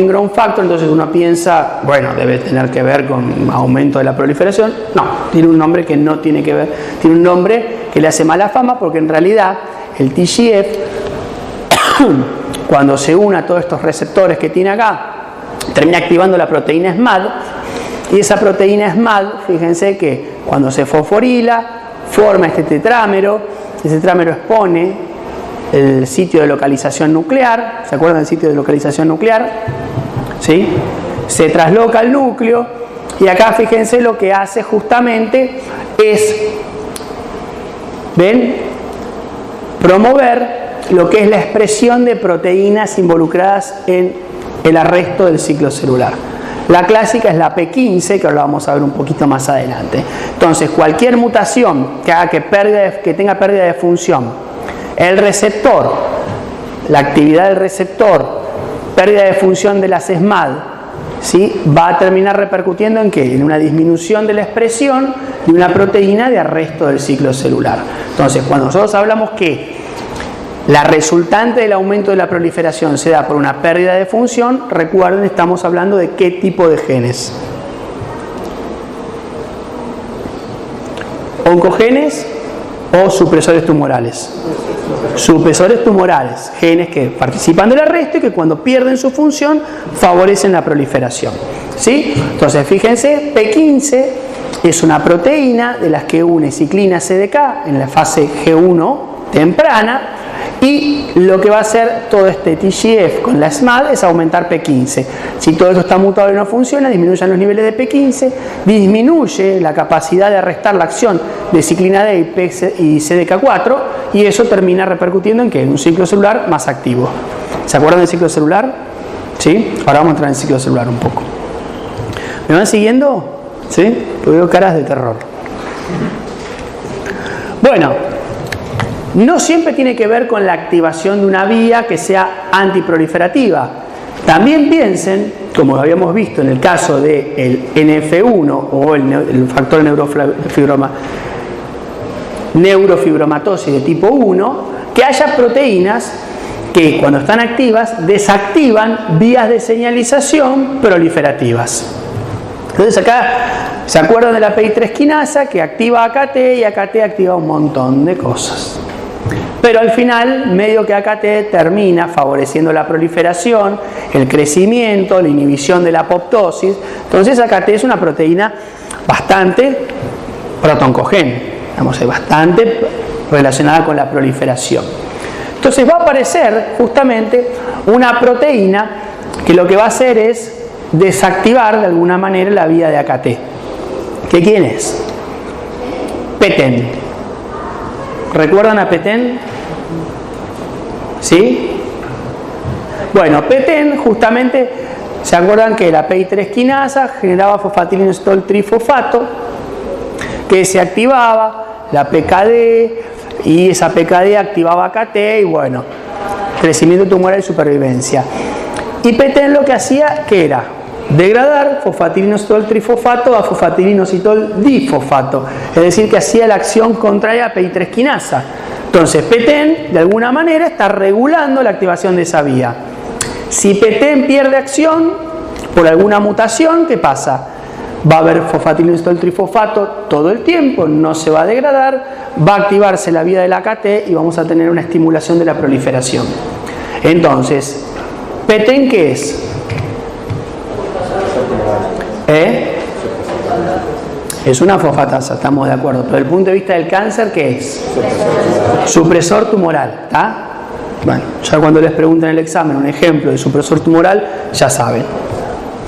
Growth Factor, entonces uno piensa, bueno, debe tener que ver con aumento de la proliferación. No, tiene un nombre que no tiene que ver, tiene un nombre que le hace mala fama, porque en realidad el TGF, cuando se une a todos estos receptores que tiene acá, termina activando la proteína SMAD, y esa proteína SMAD, fíjense que cuando se fosforila, forma este tetrámero, ese tetrámero expone el sitio de localización nuclear. ¿Se acuerdan del sitio de localización nuclear? ¿Sí? Se trasloca al núcleo y acá fíjense lo que hace justamente es, ¿ven?, promover lo que es la expresión de proteínas involucradas en el arresto del ciclo celular. La clásica es la P15, que ahora lo vamos a ver un poquito más adelante. Entonces, cualquier mutación que haga que tenga pérdida de función, el receptor, la actividad del receptor, pérdida de función de las SMAD, ¿sí?, va a terminar repercutiendo en ¿qué? En una disminución de la expresión de una proteína de arresto del ciclo celular. Entonces, cuando nosotros hablamos que la resultante del aumento de la proliferación se da por una pérdida de función, recuerden, estamos hablando de qué tipo de genes. ¿Oncogenes o supresores tumorales? Supresores tumorales, genes que participan del arresto y que cuando pierden su función favorecen la proliferación, ¿sí? Entonces, fíjense, P15 es una proteína de las que une ciclina CDK en la fase G1 temprana, y lo que va a hacer todo este TGF con la SMAD es aumentar P15. Si todo esto está mutado y no funciona, disminuyen los niveles de P15, disminuye la capacidad de arrestar la acción de ciclina D y CDK4, y eso termina repercutiendo en ¿qué? En un ciclo celular más activo. ¿Se acuerdan del ciclo celular? ¿Sí? Ahora vamos a entrar en el ciclo celular un poco. ¿Me van siguiendo? ¿Sí? Porque veo caras de terror. Bueno, no siempre tiene que ver con la activación de una vía que sea antiproliferativa. También piensen, como lo habíamos visto en el caso del NF1 o el factor neurofibromatosis de tipo 1, que haya proteínas que cuando están activas desactivan vías de señalización proliferativas. Entonces acá, ¿se acuerdan de la PI3 quinasa que activa AKT y AKT activa un montón de cosas? Pero al final, medio que AKT termina favoreciendo la proliferación, el crecimiento, la inhibición de la apoptosis. Entonces AKT es una proteína bastante protoncogénica, digamos, bastante relacionada con la proliferación. Entonces va a aparecer justamente una proteína que lo que va a hacer es desactivar de alguna manera la vía de AKT. ¿Que quién es? PTEN. ¿Recuerdan a PTEN? ¿Sí? Bueno, PTEN justamente ¿Se acuerdan que la PI3 quinasa generaba fosfatilinositol trifosfato que se activaba, la PKD, y esa PKD activaba KT y bueno, crecimiento tumoral y supervivencia. Y Petén lo que hacía, ¿qué era? Degradar fosfatilinositol trifosfato a fosfatilinositol difosfato, es decir, que hacía la acción contraria a PI3 quinasa. Entonces, Petén, de alguna manera, está regulando la activación de esa vía. Si Petén pierde acción por alguna mutación, ¿qué pasa? Va a haber fosfatilinositol trifosfato todo el tiempo, no se va a degradar, va a activarse la vía de la KT y vamos a tener una estimulación de la proliferación. Entonces, Petén, ¿qué es? Es una fosfatasa, estamos de acuerdo. Pero desde el punto de vista del cáncer, ¿qué es? Supresor tumoral, ¿está? Bueno, ya cuando les preguntan en el examen un ejemplo de supresor tumoral, ya saben.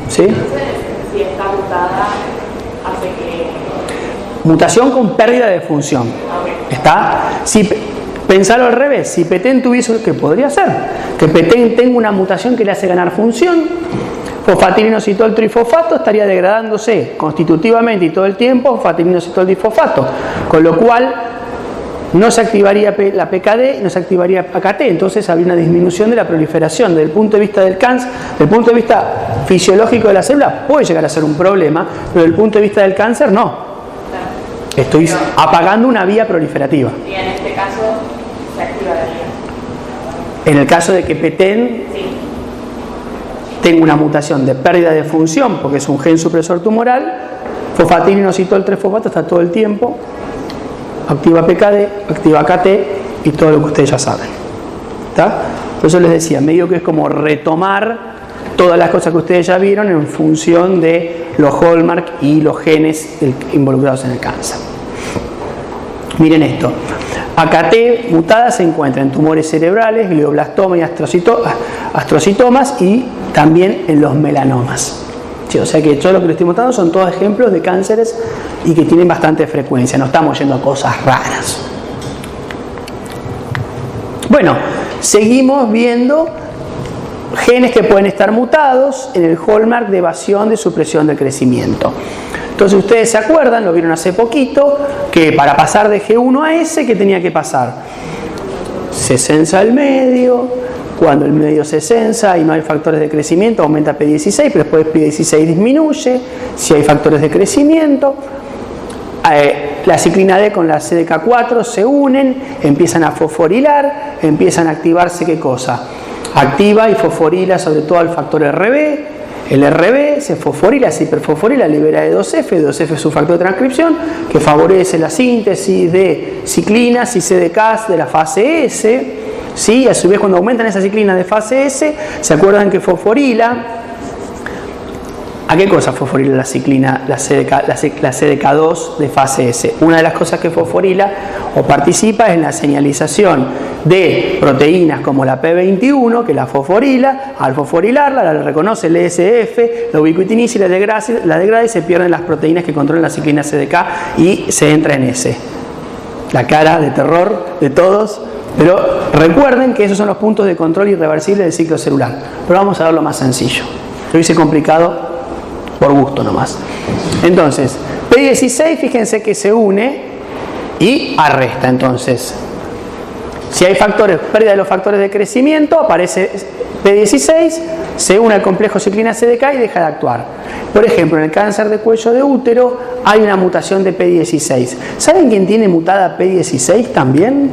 ¿Sí? Si está mutada, hace que... Mutación con pérdida de función. ¿Está? Si pensarlo al revés, si Petén tuviese, ¿qué podría ser? Que Petén tenga una mutación que le hace ganar función, fosfatilinositol trifosfato estaría degradándose constitutivamente y todo el tiempo fosfatilinositol difosfato, con lo cual no se activaría la PKD y no se activaría AKT, entonces habría una disminución de la proliferación. Desde el punto de vista del cáncer, desde el punto de vista fisiológico de la célula puede llegar a ser un problema, pero desde el punto de vista del cáncer no. Estoy apagando una vía proliferativa. Y en este caso se activaría. En el caso de que Petén tenga una mutación de pérdida de función, porque es un gen supresor tumoral, fosfatilinositol trifosfato está todo el tiempo, activa PKD, activa KT y todo lo que ustedes ya saben. ¿Está? Por eso les decía, medio que es como retomar todas las cosas que ustedes ya vieron en función de los hallmark y los genes involucrados en el cáncer. Miren esto. AKT mutada se encuentra en tumores cerebrales, glioblastomas y astrocitomas y también en los melanomas. Sí, o sea que todo lo que les estoy mostrando son todos ejemplos de cánceres y que tienen bastante frecuencia, no estamos yendo a cosas raras. Bueno, seguimos viendo genes que pueden estar mutados en el hallmark de evasión de supresión del crecimiento. Entonces ustedes se acuerdan, lo vieron hace poquito, que para pasar de G1 a S, ¿qué tenía que pasar? Se censa el medio, cuando el medio se censa y no hay factores de crecimiento, aumenta P16, pero después P16 disminuye, si hay factores de crecimiento. La ciclina D con la CDK4 se unen, empiezan a fosforilar, empiezan a activarse ¿qué cosa? Activa y fosforila sobre todo el factor RB. El RB se fosforila, se hiperfosforila, libera E2F. E2F es un factor de transcripción que favorece la síntesis de ciclinas y CDKs de la fase S. ¿Sí? A su vez, cuando aumentan esas ciclinas de fase S, ¿se acuerdan que fosforila? ¿A qué cosa fosforila la ciclina, la CDK2 de fase S? Una de las cosas que fosforila o participa es en la señalización de proteínas como la P21, que la fosforila. Al fosforilarla, la reconoce el ESF, la ubiquitiniza y la degrada y se pierden las proteínas que controlan la ciclina CDK y se entra en S. La cara de terror de todos, pero recuerden que esos son los puntos de control irreversible del ciclo celular. Pero vamos a verlo más sencillo. Lo hice complicado por gusto nomás. Entonces, P16, fíjense que se une y arresta. Entonces, si hay factores, pérdida de los factores de crecimiento, aparece P16, se une al complejo ciclina CDK y deja de actuar. Por ejemplo, en el cáncer de cuello de útero hay una mutación de P16. ¿Saben quién tiene mutada P16 también?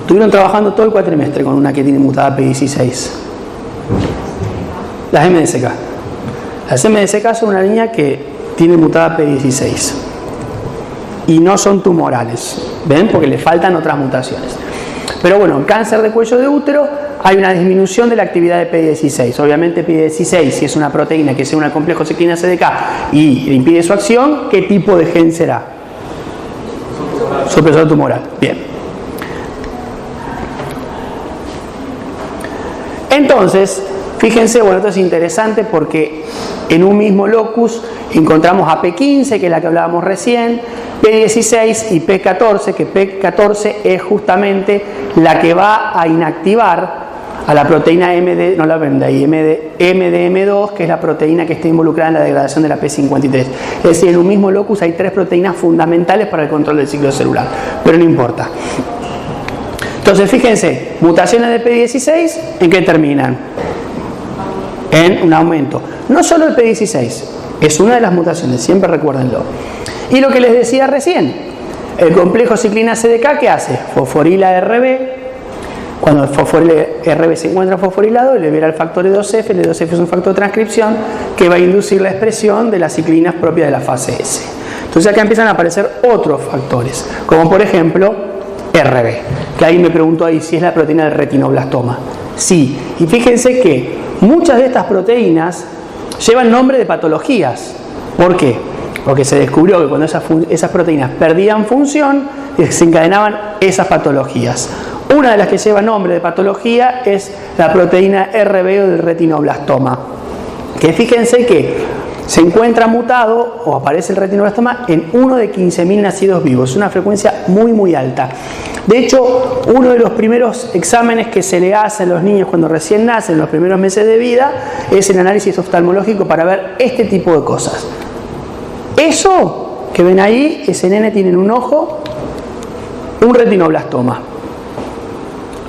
Estuvieron trabajando todo el cuatrimestre con una que tiene mutada P16. Las MDSK. Las MDSK son una línea que tiene mutada P16 y no son tumorales, ¿ven? Porque le faltan otras mutaciones. Pero bueno, en cáncer de cuello de útero hay una disminución de la actividad de P16. Obviamente P16, si es una proteína que se une al complejo ciclina CDK y le impide su acción, ¿qué tipo de gen será? Supresor tumoral. Bien. Entonces, fíjense, bueno, esto es interesante porque en un mismo locus encontramos a P15, que es la que hablábamos recién, P16 y P14, que P14 es justamente la que va a inactivar a la proteína MD, no la ven de ahí, MDM2, que es la proteína que está involucrada en la degradación de la P53. Es decir, en un mismo locus hay 3 proteínas fundamentales para el control del ciclo celular, pero no importa. Entonces, fíjense, mutaciones de P16, ¿en qué terminan? En un aumento. No solo el P16, es una de las mutaciones, siempre recuérdenlo. Y lo que les decía recién, el complejo ciclina CDK, ¿qué hace? Fosforila RB. Cuando el fosforila RB se encuentra fosforilado, libera el factor E2F. El E2F es un factor de transcripción que va a inducir la expresión de las ciclinas propias de la fase S. Entonces acá empiezan a aparecer otros factores, como por ejemplo RB, que ahí me pregunto ahí si es la proteína del retinoblastoma. Sí, y fíjense que muchas de estas proteínas llevan nombre de patologías. ¿Por qué? Porque se descubrió que cuando esas proteínas perdían función, desencadenaban esas patologías. Una de las que lleva nombre de patología es la proteína RB o del retinoblastoma, que fíjense que se encuentra mutado o aparece el retinoblastoma en 1 de 15.000 nacidos vivos. Es una frecuencia muy muy alta. De hecho, uno de los primeros exámenes que se le hace a los niños cuando recién nacen, en los primeros meses de vida, es el análisis oftalmológico para ver este tipo de cosas. Eso que ven ahí, ese nene tiene en un ojo un retinoblastoma.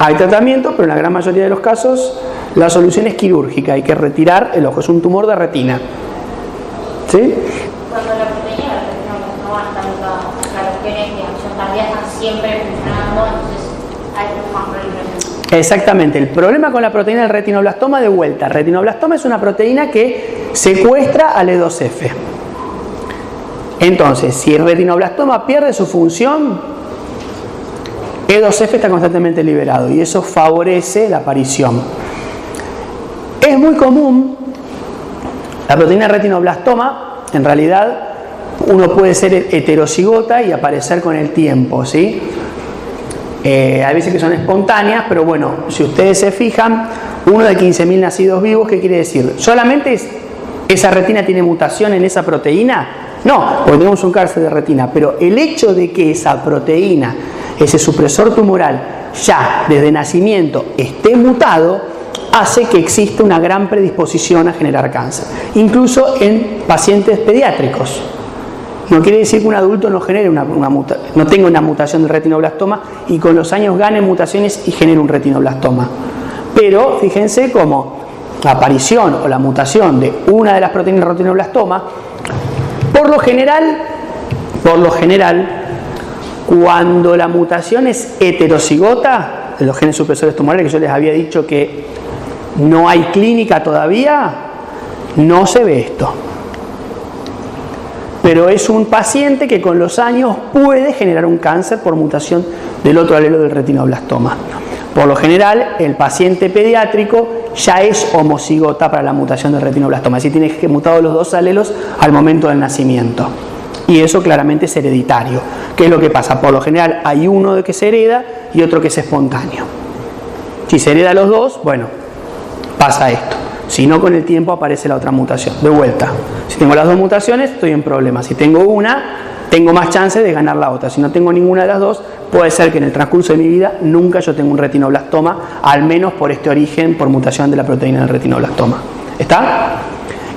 Hay tratamiento, pero en la gran mayoría de los casos la solución es quirúrgica. Hay que retirar el ojo, es un tumor de retina. ¿Sí? Cuando la proteína del retinoblastoma está mutada, las regiones de acción tardía están siempre funcionando, entonces hay más proliferación. Exactamente. El problema con la proteína del retinoblastoma, de vuelta. El retinoblastoma es una proteína que secuestra al E2F. Entonces, si el retinoblastoma pierde su función, E2F está constantemente liberado y eso favorece la aparición. Es muy común, la proteína retinoblastoma, en realidad, uno puede ser heterocigota y aparecer con el tiempo, ¿sí? Hay veces que son espontáneas, pero bueno, si ustedes se fijan, 1 de 15.000 nacidos vivos, ¿qué quiere decir? ¿Solamente esa retina tiene mutación en esa proteína? No, porque tenemos un cáncer de retina, pero el hecho de que esa proteína, ese supresor tumoral, ya desde nacimiento esté mutado, hace que exista una gran predisposición a generar cáncer, incluso en pacientes pediátricos. No quiere decir que un adulto no genere no tenga una mutación del retinoblastoma y con los años gane mutaciones y genere un retinoblastoma. Pero fíjense cómo la aparición o la mutación de una de las proteínas del retinoblastoma, por lo general, cuando la mutación es heterocigota, de los genes supresores tumorales, que yo les había dicho que no hay clínica todavía, no se ve esto. Pero es un paciente que con los años puede generar un cáncer por mutación del otro alelo del retinoblastoma. Por lo general, el paciente pediátrico ya es homocigota para la mutación del retinoblastoma, es decir, tiene mutados los 2 alelos al momento del nacimiento. Y eso claramente es hereditario. ¿Qué es lo que pasa? Por lo general hay uno que se hereda y otro que es espontáneo. Si se hereda los 2, bueno, pasa esto. Si no, con el tiempo aparece la otra mutación. De vuelta, si tengo las 2 mutaciones, estoy en problemas. Si tengo una, tengo más chance de ganar la otra. Si no tengo ninguna de las 2, puede ser que en el transcurso de mi vida nunca yo tenga un retinoblastoma, al menos por este origen, por mutación de la proteína del retinoblastoma. ¿Está?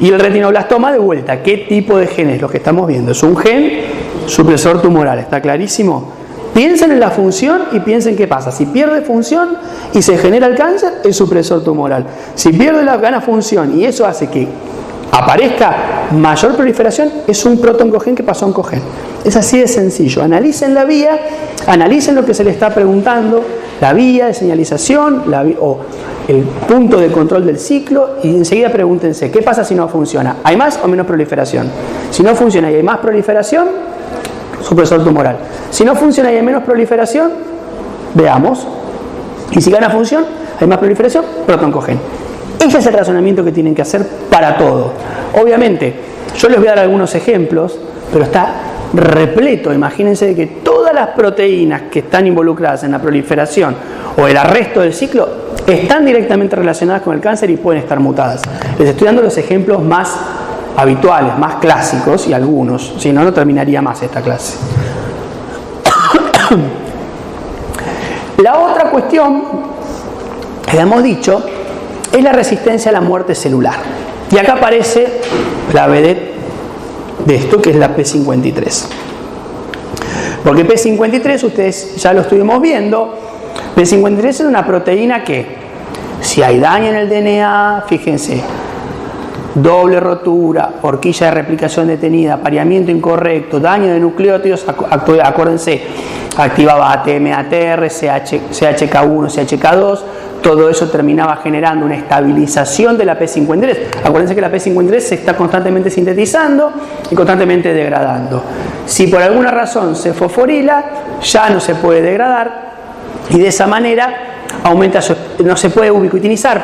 Y el retinoblastoma, de vuelta, ¿qué tipo de gen es? Lo que estamos viendo es un gen supresor tumoral, ¿está clarísimo? Piensen en la función y piensen qué pasa. Si pierde función y se genera el cáncer, es supresor tumoral. Si pierde la gana función y eso hace que aparezca mayor proliferación, es un protooncogen que pasó a oncogen. Es así de sencillo. Analicen la vía, analicen lo que se le está preguntando, la vía de señalización o el punto de control del ciclo, y enseguida pregúntense, ¿qué pasa si no funciona? ¿Hay más o menos proliferación? Si no funciona y hay más proliferación, supresor tumoral. Si no funciona y hay menos proliferación, veamos. Y si gana función, hay más proliferación, protooncogen. Ese es el razonamiento que tienen que hacer para todo. Obviamente, yo les voy a dar algunos ejemplos, pero está repleto. Imagínense de que todas las proteínas que están involucradas en la proliferación o el arresto del ciclo están directamente relacionadas con el cáncer y pueden estar mutadas. Les estoy dando los ejemplos más habituales, más clásicos, y algunos, si no, no terminaría más esta clase. La otra cuestión que hemos dicho, es la resistencia a la muerte celular. Y acá aparece la vedette de esto, que es la P53. Porque P53, ustedes ya lo estuvimos viendo, P53 es una proteína que, si hay daño en el DNA, fíjense, doble rotura, horquilla de replicación detenida, apareamiento incorrecto, daño de nucleótidos, acuérdense, activaba ATM, ATR, CHK1, CHK2, todo eso terminaba generando una estabilización de la P53. Acuérdense que la P53 se está constantemente sintetizando y constantemente degradando. Si por alguna razón se fosforila, ya no se puede degradar y de esa manera no se puede ubiquitinizar,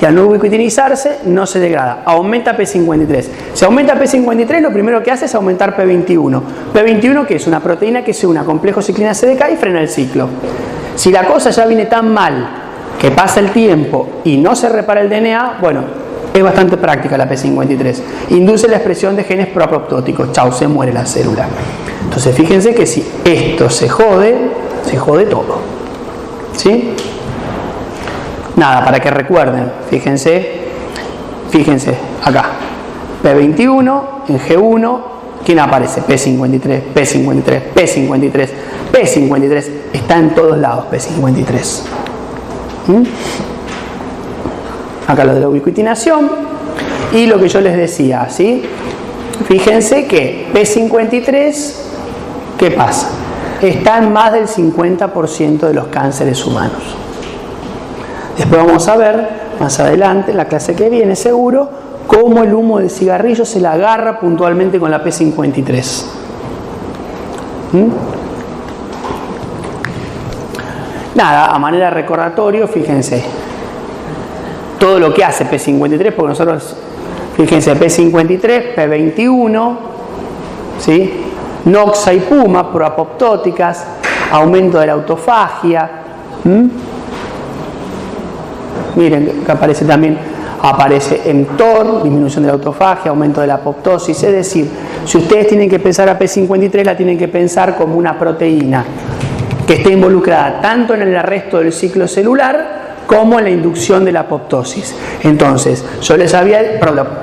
y al no ubiquitinizarse no se degrada, aumenta P53. Si aumenta P53, lo primero que hace es aumentar P21. P21, que es una proteína que se une a complejo ciclina CDK y frena el ciclo. Si la cosa ya viene tan mal que pasa el tiempo y no se repara el DNA, bueno, es bastante práctica la P53. Induce la expresión de genes proapoptóticos. Chau, se muere la célula. Entonces, fíjense que si esto se jode todo. ¿Sí? Nada, para que recuerden, fíjense acá, P21 en G1, ¿quién aparece? P53, P53, P53, P53, está en todos lados P53. Acá lo de la ubiquitinación y lo que yo les decía, ¿sí? Fíjense que P53, ¿qué pasa? Está en más del 50% de los cánceres humanos. Después vamos a ver, más adelante, en la clase que viene seguro, cómo el humo del cigarrillo se la agarra puntualmente con la P53. Nada, a manera de recordatorio, fíjense, todo lo que hace P53, porque nosotros, fíjense, P53, P21, ¿sí? Noxa y Puma, proapoptóticas, aumento de la autofagia. Miren que aparece mTOR, disminución de la autofagia, aumento de la apoptosis. Es decir, si ustedes tienen que pensar a P53, la tienen que pensar como una proteína que esté involucrada tanto en el arresto del ciclo celular como en la inducción de la apoptosis. Entonces,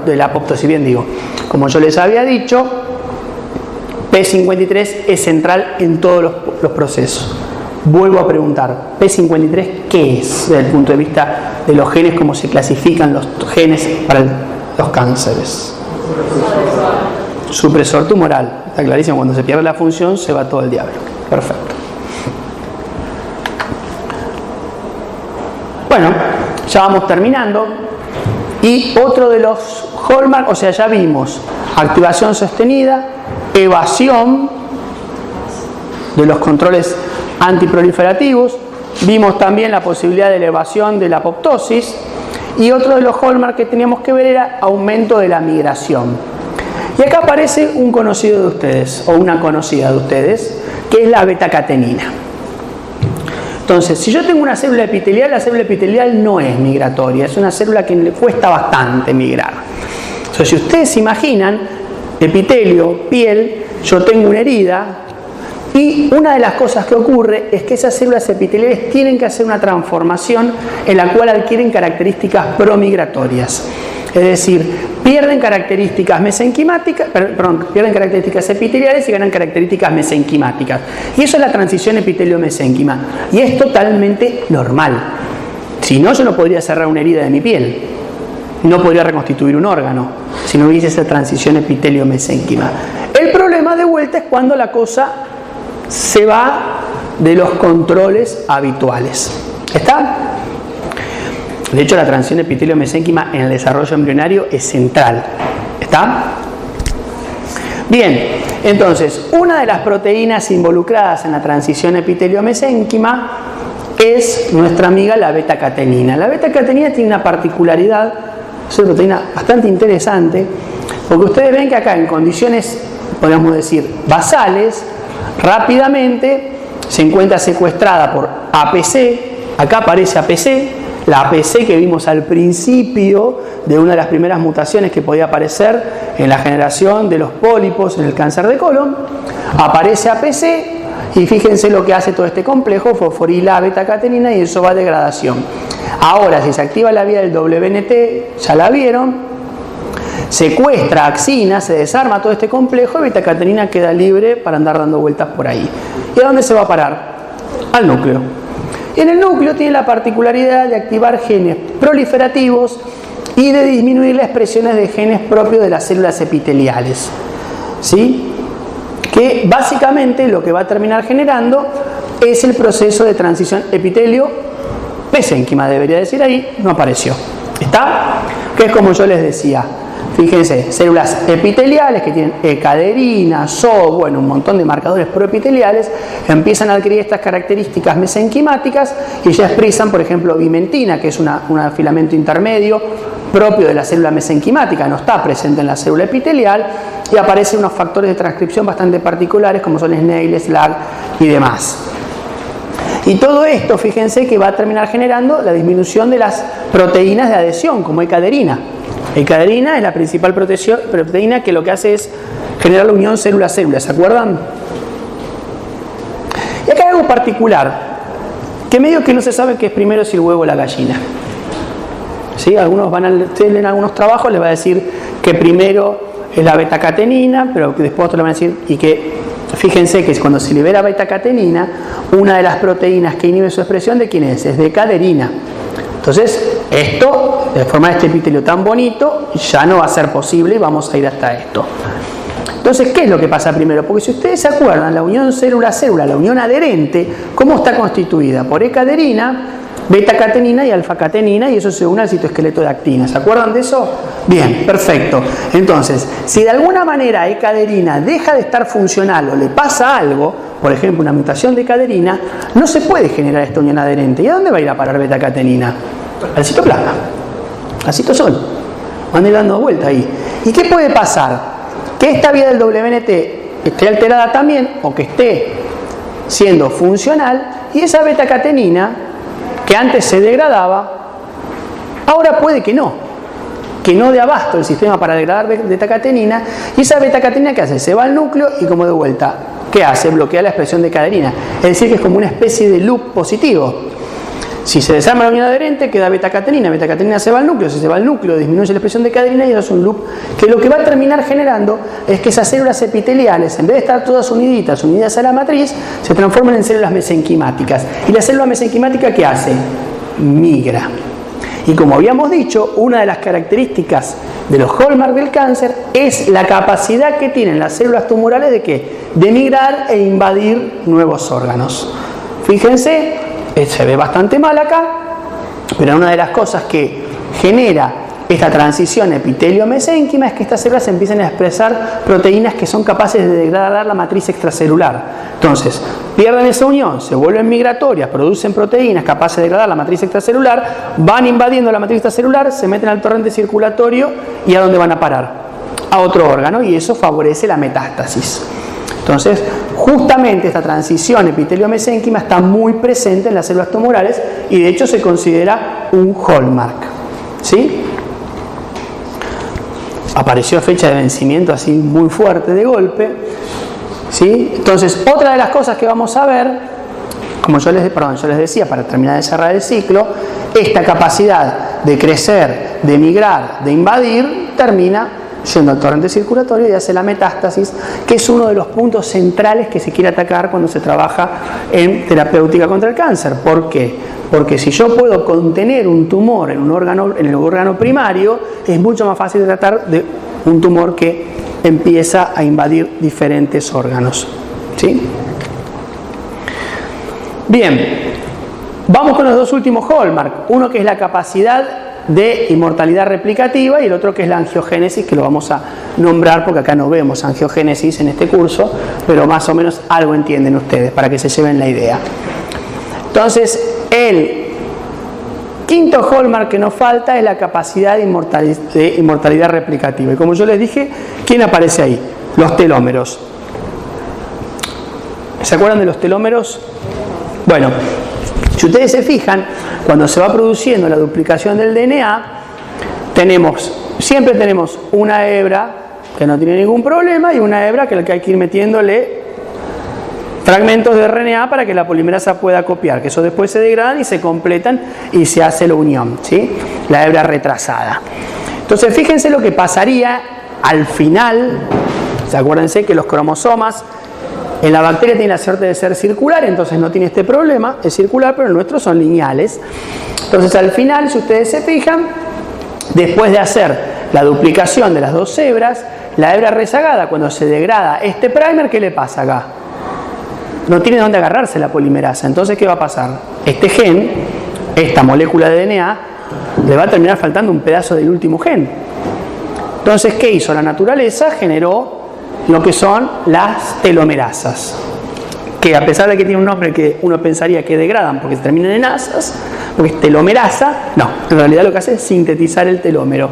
de la apoptosis, como yo les había dicho, P53 es central en todos los procesos. Vuelvo a preguntar, P53, ¿qué es desde el punto de vista de los genes, cómo se clasifican los genes para los cánceres? Supresor tumoral, está clarísimo, cuando se pierde la función se va todo el diablo. Perfecto. Bueno, ya vamos terminando. Y otro de los hallmarks, o sea, ya vimos activación sostenida, evasión de los controles antiproliferativos, vimos también la posibilidad de elevación de la apoptosis y otro de los hallmarks que teníamos que ver era aumento de la migración. Y acá aparece un conocido de ustedes o una conocida de ustedes que es la beta-catenina. Entonces, si yo tengo una célula epitelial, la célula epitelial no es migratoria, es una célula que le cuesta bastante migrar. Entonces, si ustedes imaginan, epitelio, piel, yo tengo una herida y una de las cosas que ocurre es que esas células epiteliales tienen que hacer una transformación en la cual adquieren características promigratorias. Es decir, pierden características pierden características epiteliales y ganan características mesenquimáticas. Y eso es la transición epitelio-mesénquima. Y es totalmente normal. Si no, yo no podría cerrar una herida de mi piel. No podría reconstituir un órgano si no hubiese esa transición epitelio-mesénquima. El problema de vuelta es cuando la cosa se va de los controles habituales. ¿Está? De hecho, la transición epitelio-mesénquima en el desarrollo embrionario es central. ¿Está? Bien, entonces, una de las proteínas involucradas en la transición epitelio-mesénquima es nuestra amiga la beta-catenina. La beta-catenina tiene una particularidad, es una proteína bastante interesante, porque ustedes ven que acá en condiciones, podríamos decir, basales, rápidamente se encuentra secuestrada por APC, acá aparece APC, la APC que vimos al principio de una de las primeras mutaciones que podía aparecer en la generación de los pólipos en el cáncer de colon, aparece APC y fíjense lo que hace todo este complejo, fosforila beta-catenina y eso va a degradación. Ahora, si se activa la vía del WNT, ya la vieron, secuestra axina, se desarma todo este complejo y beta-catenina queda libre para andar dando vueltas por ahí. ¿Y a dónde se va a parar? Al núcleo. Y en el núcleo tiene la particularidad de activar genes proliferativos y de disminuir las expresiones de genes propios de las células epiteliales. ¿Sí? Que básicamente lo que va a terminar generando es el proceso de transición epitelio-mesénquima, debería decir ahí, no apareció. ¿Está? Que es como yo les decía. Fíjense, células epiteliales que tienen ecaderina, SO, bueno, un montón de marcadores proepiteliales, empiezan a adquirir estas características mesenquimáticas y ya expresan, por ejemplo, vimentina, que es un filamento intermedio propio de la célula mesenquimática, no está presente en la célula epitelial, y aparecen unos factores de transcripción bastante particulares como son SNAIL, SLAG y demás. Y todo esto, fíjense que va a terminar generando la disminución de las proteínas de adhesión, como ecaderina. Ecaderina es la principal proteína que lo que hace es generar la unión célula-célula, ¿se acuerdan? Y acá hay algo particular, que medio que no se sabe qué es primero, si el huevo o la gallina. ¿Sí? Algunos ustedes leen algunos trabajos, les va a decir que primero es la beta-catenina, pero que después otros le van a decir, y que fíjense que cuando se libera beta-catenina, una de las proteínas que inhibe su expresión, ¿de quién es? Es de caderina. Entonces, esto, de formar este epitelio tan bonito, ya no va a ser posible y vamos a ir hasta esto. Entonces, ¿qué es lo que pasa primero? Porque si ustedes se acuerdan, la unión célula-célula, la unión adherente, ¿cómo está constituida? Por ecaderina, beta-catenina y alfa-catenina, y eso se une al citoesqueleto de actina. ¿Se acuerdan de eso? Bien, perfecto. Entonces, si de alguna manera ecaderina deja de estar funcional o le pasa algo, por ejemplo, una mutación de caderina, no se puede generar esta unión adherente. ¿Y a dónde va a ir a parar beta-catenina? Al citoplasma, al citosol. Van a ir dando vuelta ahí. ¿Y qué puede pasar? Que esta vía del WNT esté alterada también o que esté siendo funcional y esa beta-catenina que antes se degradaba, ahora puede que no dé abasto el sistema para degradar beta-catenina, y esa beta-catenina, ¿qué hace? Se va al núcleo y como de vuelta, ¿qué hace? Bloquea la expresión de caderina. Es decir, que es como una especie de loop positivo. Si se desarma la unión adherente, queda beta-catenina se va al núcleo, si se va al núcleo disminuye la expresión de caderina y eso es un loop que lo que va a terminar generando es que esas células epiteliales, en vez de estar todas unidas a la matriz, se transforman en células mesenquimáticas. ¿Y la célula mesenquimática qué hace? Migra. Y como habíamos dicho, una de las características de los hallmark del cáncer es la capacidad que tienen las células tumorales de ¿qué? De migrar e invadir nuevos órganos. Fíjense, se ve bastante mal acá, pero una de las cosas que genera esta transición epitelio-mesénquima es que estas células empiezan a expresar proteínas que son capaces de degradar la matriz extracelular. Entonces, pierden esa unión, se vuelven migratorias, producen proteínas capaces de degradar la matriz extracelular, van invadiendo la matriz extracelular, se meten al torrente circulatorio y ¿a dónde van a parar? A otro órgano, y eso favorece la metástasis. Entonces, justamente esta transición epitelio-mesénquima está muy presente en las células tumorales y de hecho se considera un hallmark. ¿Sí? Apareció fecha de vencimiento así muy fuerte de golpe. ¿Sí? Entonces, otra de las cosas que vamos a ver, como yo les decía, para terminar de cerrar el ciclo, esta capacidad de crecer, de migrar, de invadir, termina yendo al torrente circulatorio y hace la metástasis, que es uno de los puntos centrales que se quiere atacar cuando se trabaja en terapéutica contra el cáncer. ¿Por qué? Porque si yo puedo contener un tumor en el órgano primario, es mucho más fácil de tratar de un tumor que empieza a invadir diferentes órganos. ¿Sí? Bien, vamos con los dos últimos hallmark. Uno que es la capacidad de inmortalidad replicativa y el otro que es la angiogénesis, que lo vamos a nombrar porque acá no vemos angiogénesis en este curso, pero más o menos algo entienden ustedes para que se lleven la idea. Entonces, el quinto hallmark que nos falta es la capacidad de inmortalidad replicativa. Y como yo les dije, ¿quién aparece ahí? Los telómeros. ¿Se acuerdan de los telómeros? Bueno, si ustedes se fijan, cuando se va produciendo la duplicación del DNA, siempre tenemos una hebra que no tiene ningún problema y una hebra que hay que ir metiéndole fragmentos de RNA para que la polimerasa pueda copiar, que eso después se degradan y se completan y se hace la unión, ¿sí? La hebra retrasada. Entonces fíjense lo que pasaría al final. Acuérdense que los cromosomas en la bacteria tienen la suerte de ser circular, entonces no tiene este problema, es circular, pero el nuestro son lineales. Entonces al final, si ustedes se fijan, después de hacer la duplicación de las dos hebras, la hebra rezagada, cuando se degrada este primer, ¿qué le pasa acá? No tiene dónde agarrarse la polimerasa. Entonces, ¿qué va a pasar? Este gen, esta molécula de DNA, le va a terminar faltando un pedazo del último gen. Entonces, ¿qué hizo? La naturaleza generó lo que son las telomerasas, que a pesar de que tiene un nombre que uno pensaría que degradan porque terminan en asas, porque es telomerasa, no, en realidad lo que hace es sintetizar el telómero.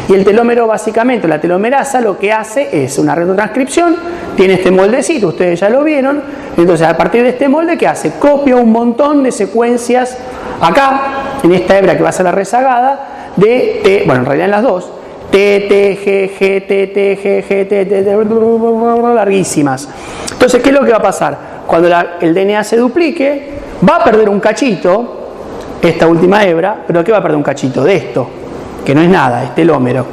Y el telómero, básicamente, la telomerasa lo que hace es una retrotranscripción, tiene este moldecito, ustedes ya lo vieron, entonces a partir de este molde, ¿qué hace? Copia un montón de secuencias acá, en esta hebra que va a ser la rezagada, de T, bueno, en realidad en las dos, T, T, G, G, T, T, G, G, T, T, larguísimas. Entonces, ¿qué es lo que va a pasar? Cuando el DNA se duplique, va a perder un cachito, esta última hebra, pero ¿qué va a perder un cachito? De esto, que no es nada, es telómero.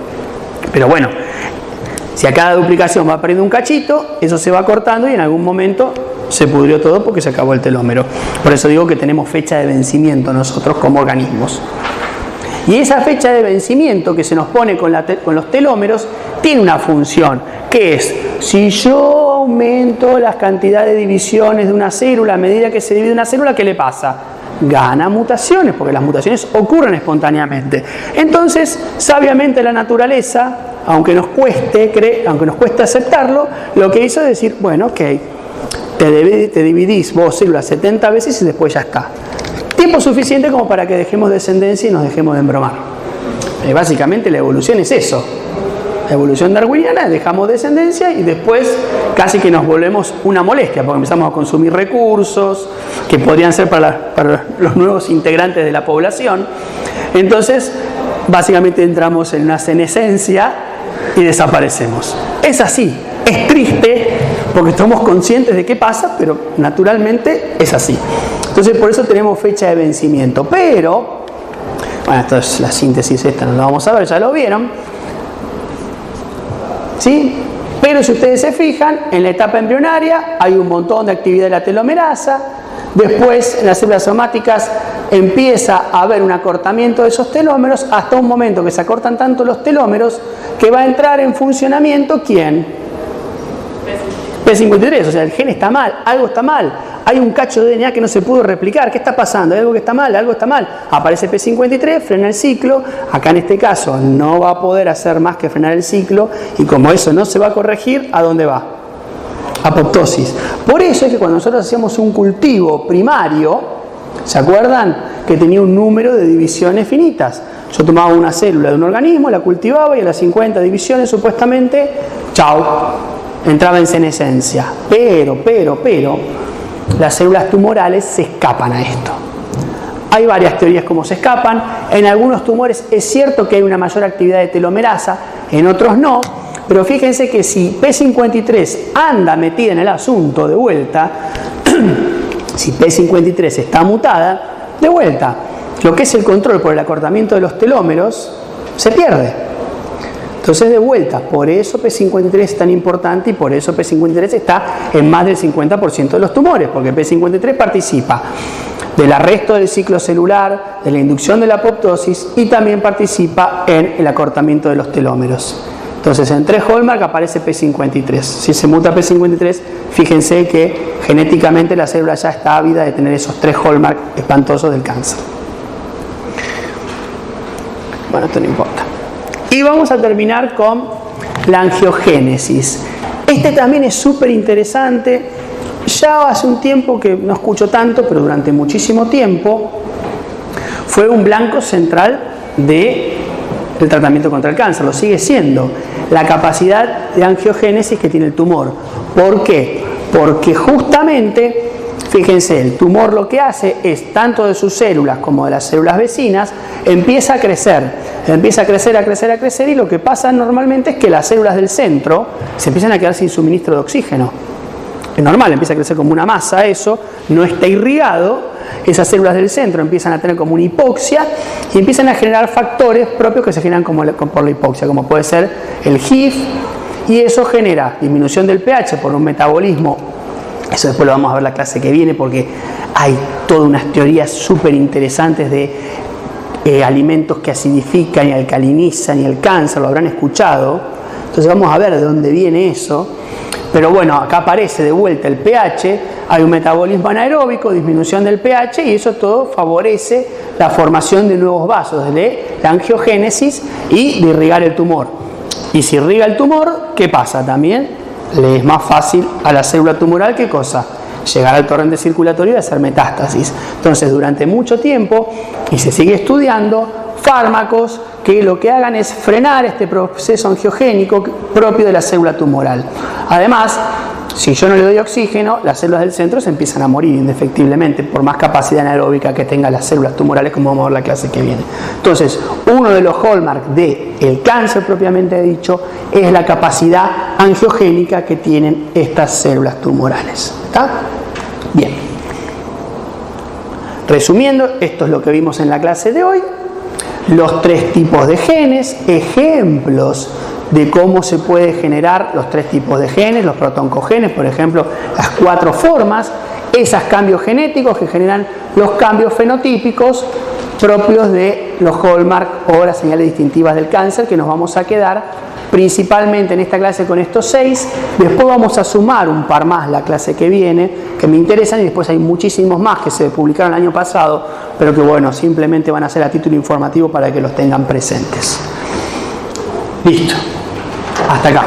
Pero bueno, si a cada duplicación va perdiendo un cachito, eso se va cortando y en algún momento se pudrió todo porque se acabó el telómero. Por eso digo que tenemos fecha de vencimiento nosotros como organismos. Y esa fecha de vencimiento que se nos pone con los telómeros tiene una función, que es, si yo aumento la cantidad de divisiones de una célula a medida que se divide una célula, ¿qué le pasa? Gana mutaciones, porque las mutaciones ocurren espontáneamente. Entonces, sabiamente la naturaleza, aunque nos cueste aceptarlo, lo que hizo es decir, bueno, ok, te dividís vos células 70 veces y después ya está. Tiempo suficiente como para que dejemos descendencia y nos dejemos de embromar. Básicamente la evolución es eso. La evolución darwiniana, dejamos descendencia y después casi que nos volvemos una molestia porque empezamos a consumir recursos que podrían ser para los nuevos integrantes de la población. Entonces, básicamente entramos en una senescencia y desaparecemos. Es así, es triste porque estamos conscientes de qué pasa, pero naturalmente es así. Entonces, por eso tenemos fecha de vencimiento. Pero, bueno, esto es la síntesis, esta no la vamos a ver, ya lo vieron. ¿Sí? Pero si ustedes se fijan, en la etapa embrionaria hay un montón de actividad de la telomerasa. Después, en las células somáticas, empieza a haber un acortamiento de esos telómeros hasta un momento que se acortan tanto los telómeros que va a entrar en funcionamiento, ¿quién? P53, o sea, el gen está mal, algo está mal. Hay un cacho de DNA que no se pudo replicar. ¿Qué está pasando? Hay algo que está mal, algo está mal. Aparece P53, frena el ciclo. Acá en este caso no va a poder hacer más que frenar el ciclo. Y como eso no se va a corregir, ¿a dónde va? Apoptosis. Por eso es que cuando nosotros hacíamos un cultivo primario, ¿se acuerdan? Que tenía un número de divisiones finitas. Yo tomaba una célula de un organismo, la cultivaba y a las 50 divisiones supuestamente, chao, entraba en senescencia. Pero, las células tumorales se escapan a esto. Hay varias teorías cómo se escapan. En algunos tumores es cierto que hay una mayor actividad de telomerasa, en otros no. Pero fíjense que si P53 anda metida en el asunto de vuelta, si P53 está mutada, de vuelta, lo que es el control por el acortamiento de los telómeros se pierde. Entonces, de vuelta, por eso P53 es tan importante y por eso P53 está en más del 50% de los tumores, porque P53 participa del arresto del ciclo celular, de la inducción de la apoptosis y también participa en el acortamiento de los telómeros. Entonces, en 3 hallmark aparece P53. Si se muta P53, fíjense que genéticamente la célula ya está ávida de tener esos 3 hallmark espantosos del cáncer. Bueno, esto no importa. Y vamos a terminar con la angiogénesis. Este también es súper interesante. Ya hace un tiempo que no escucho tanto, pero durante muchísimo tiempo fue un blanco central del tratamiento contra el cáncer. Lo sigue siendo. La capacidad de angiogénesis que tiene el tumor. ¿Por qué? Porque justamente, fíjense, el tumor lo que hace es, tanto de sus células como de las células vecinas, empieza a crecer y lo que pasa normalmente es que las células del centro se empiezan a quedar sin suministro de oxígeno. es normal, empieza a crecer como una masa eso, no está irrigado, esas células del centro empiezan a tener como una hipoxia y empiezan a generar factores propios que se generan por la hipoxia, como puede ser el HIF, y eso genera disminución del pH por un metabolismo. Eso después lo vamos a ver la clase que viene porque hay todas unas teorías súper interesantes de alimentos que acidifican y alcalinizan y el cáncer, lo habrán escuchado. Entonces vamos a ver de dónde viene eso. Pero bueno, acá aparece de vuelta el pH, hay un metabolismo anaeróbico, disminución del pH y eso todo favorece la formación de nuevos vasos, de la angiogénesis y de irrigar el tumor. Y si irriga el tumor, ¿qué pasa? También le es más fácil a la célula tumoral, ¿qué cosa? Llegar al torrente circulatorio y hacer metástasis. Entonces, durante mucho tiempo, y se sigue estudiando, fármacos que lo que hagan es frenar este proceso angiogénico propio de la célula tumoral. Además, si yo no le doy oxígeno, las células del centro se empiezan a morir indefectiblemente, por más capacidad anaeróbica que tengan las células tumorales, como vamos a ver la clase que viene. Entonces, uno de los hallmarks del cáncer propiamente dicho es la capacidad angiogénica que tienen estas células tumorales. ¿Está? Bien. Resumiendo, esto es lo que vimos en la clase de hoy. Los 3 tipos de genes, ejemplos de cómo se puede generar los 3 tipos de genes, los protoncogenes, por ejemplo, las 4 formas, esos cambios genéticos que generan los cambios fenotípicos propios de los hallmark o las señales distintivas del cáncer, que nos vamos a quedar principalmente en esta clase con estos 6. Después vamos a sumar un par más la clase que viene, que me interesan, y después hay muchísimos más que se publicaron el año pasado, pero que bueno, simplemente van a ser a título informativo para que los tengan presentes. Listo. Hasta acá.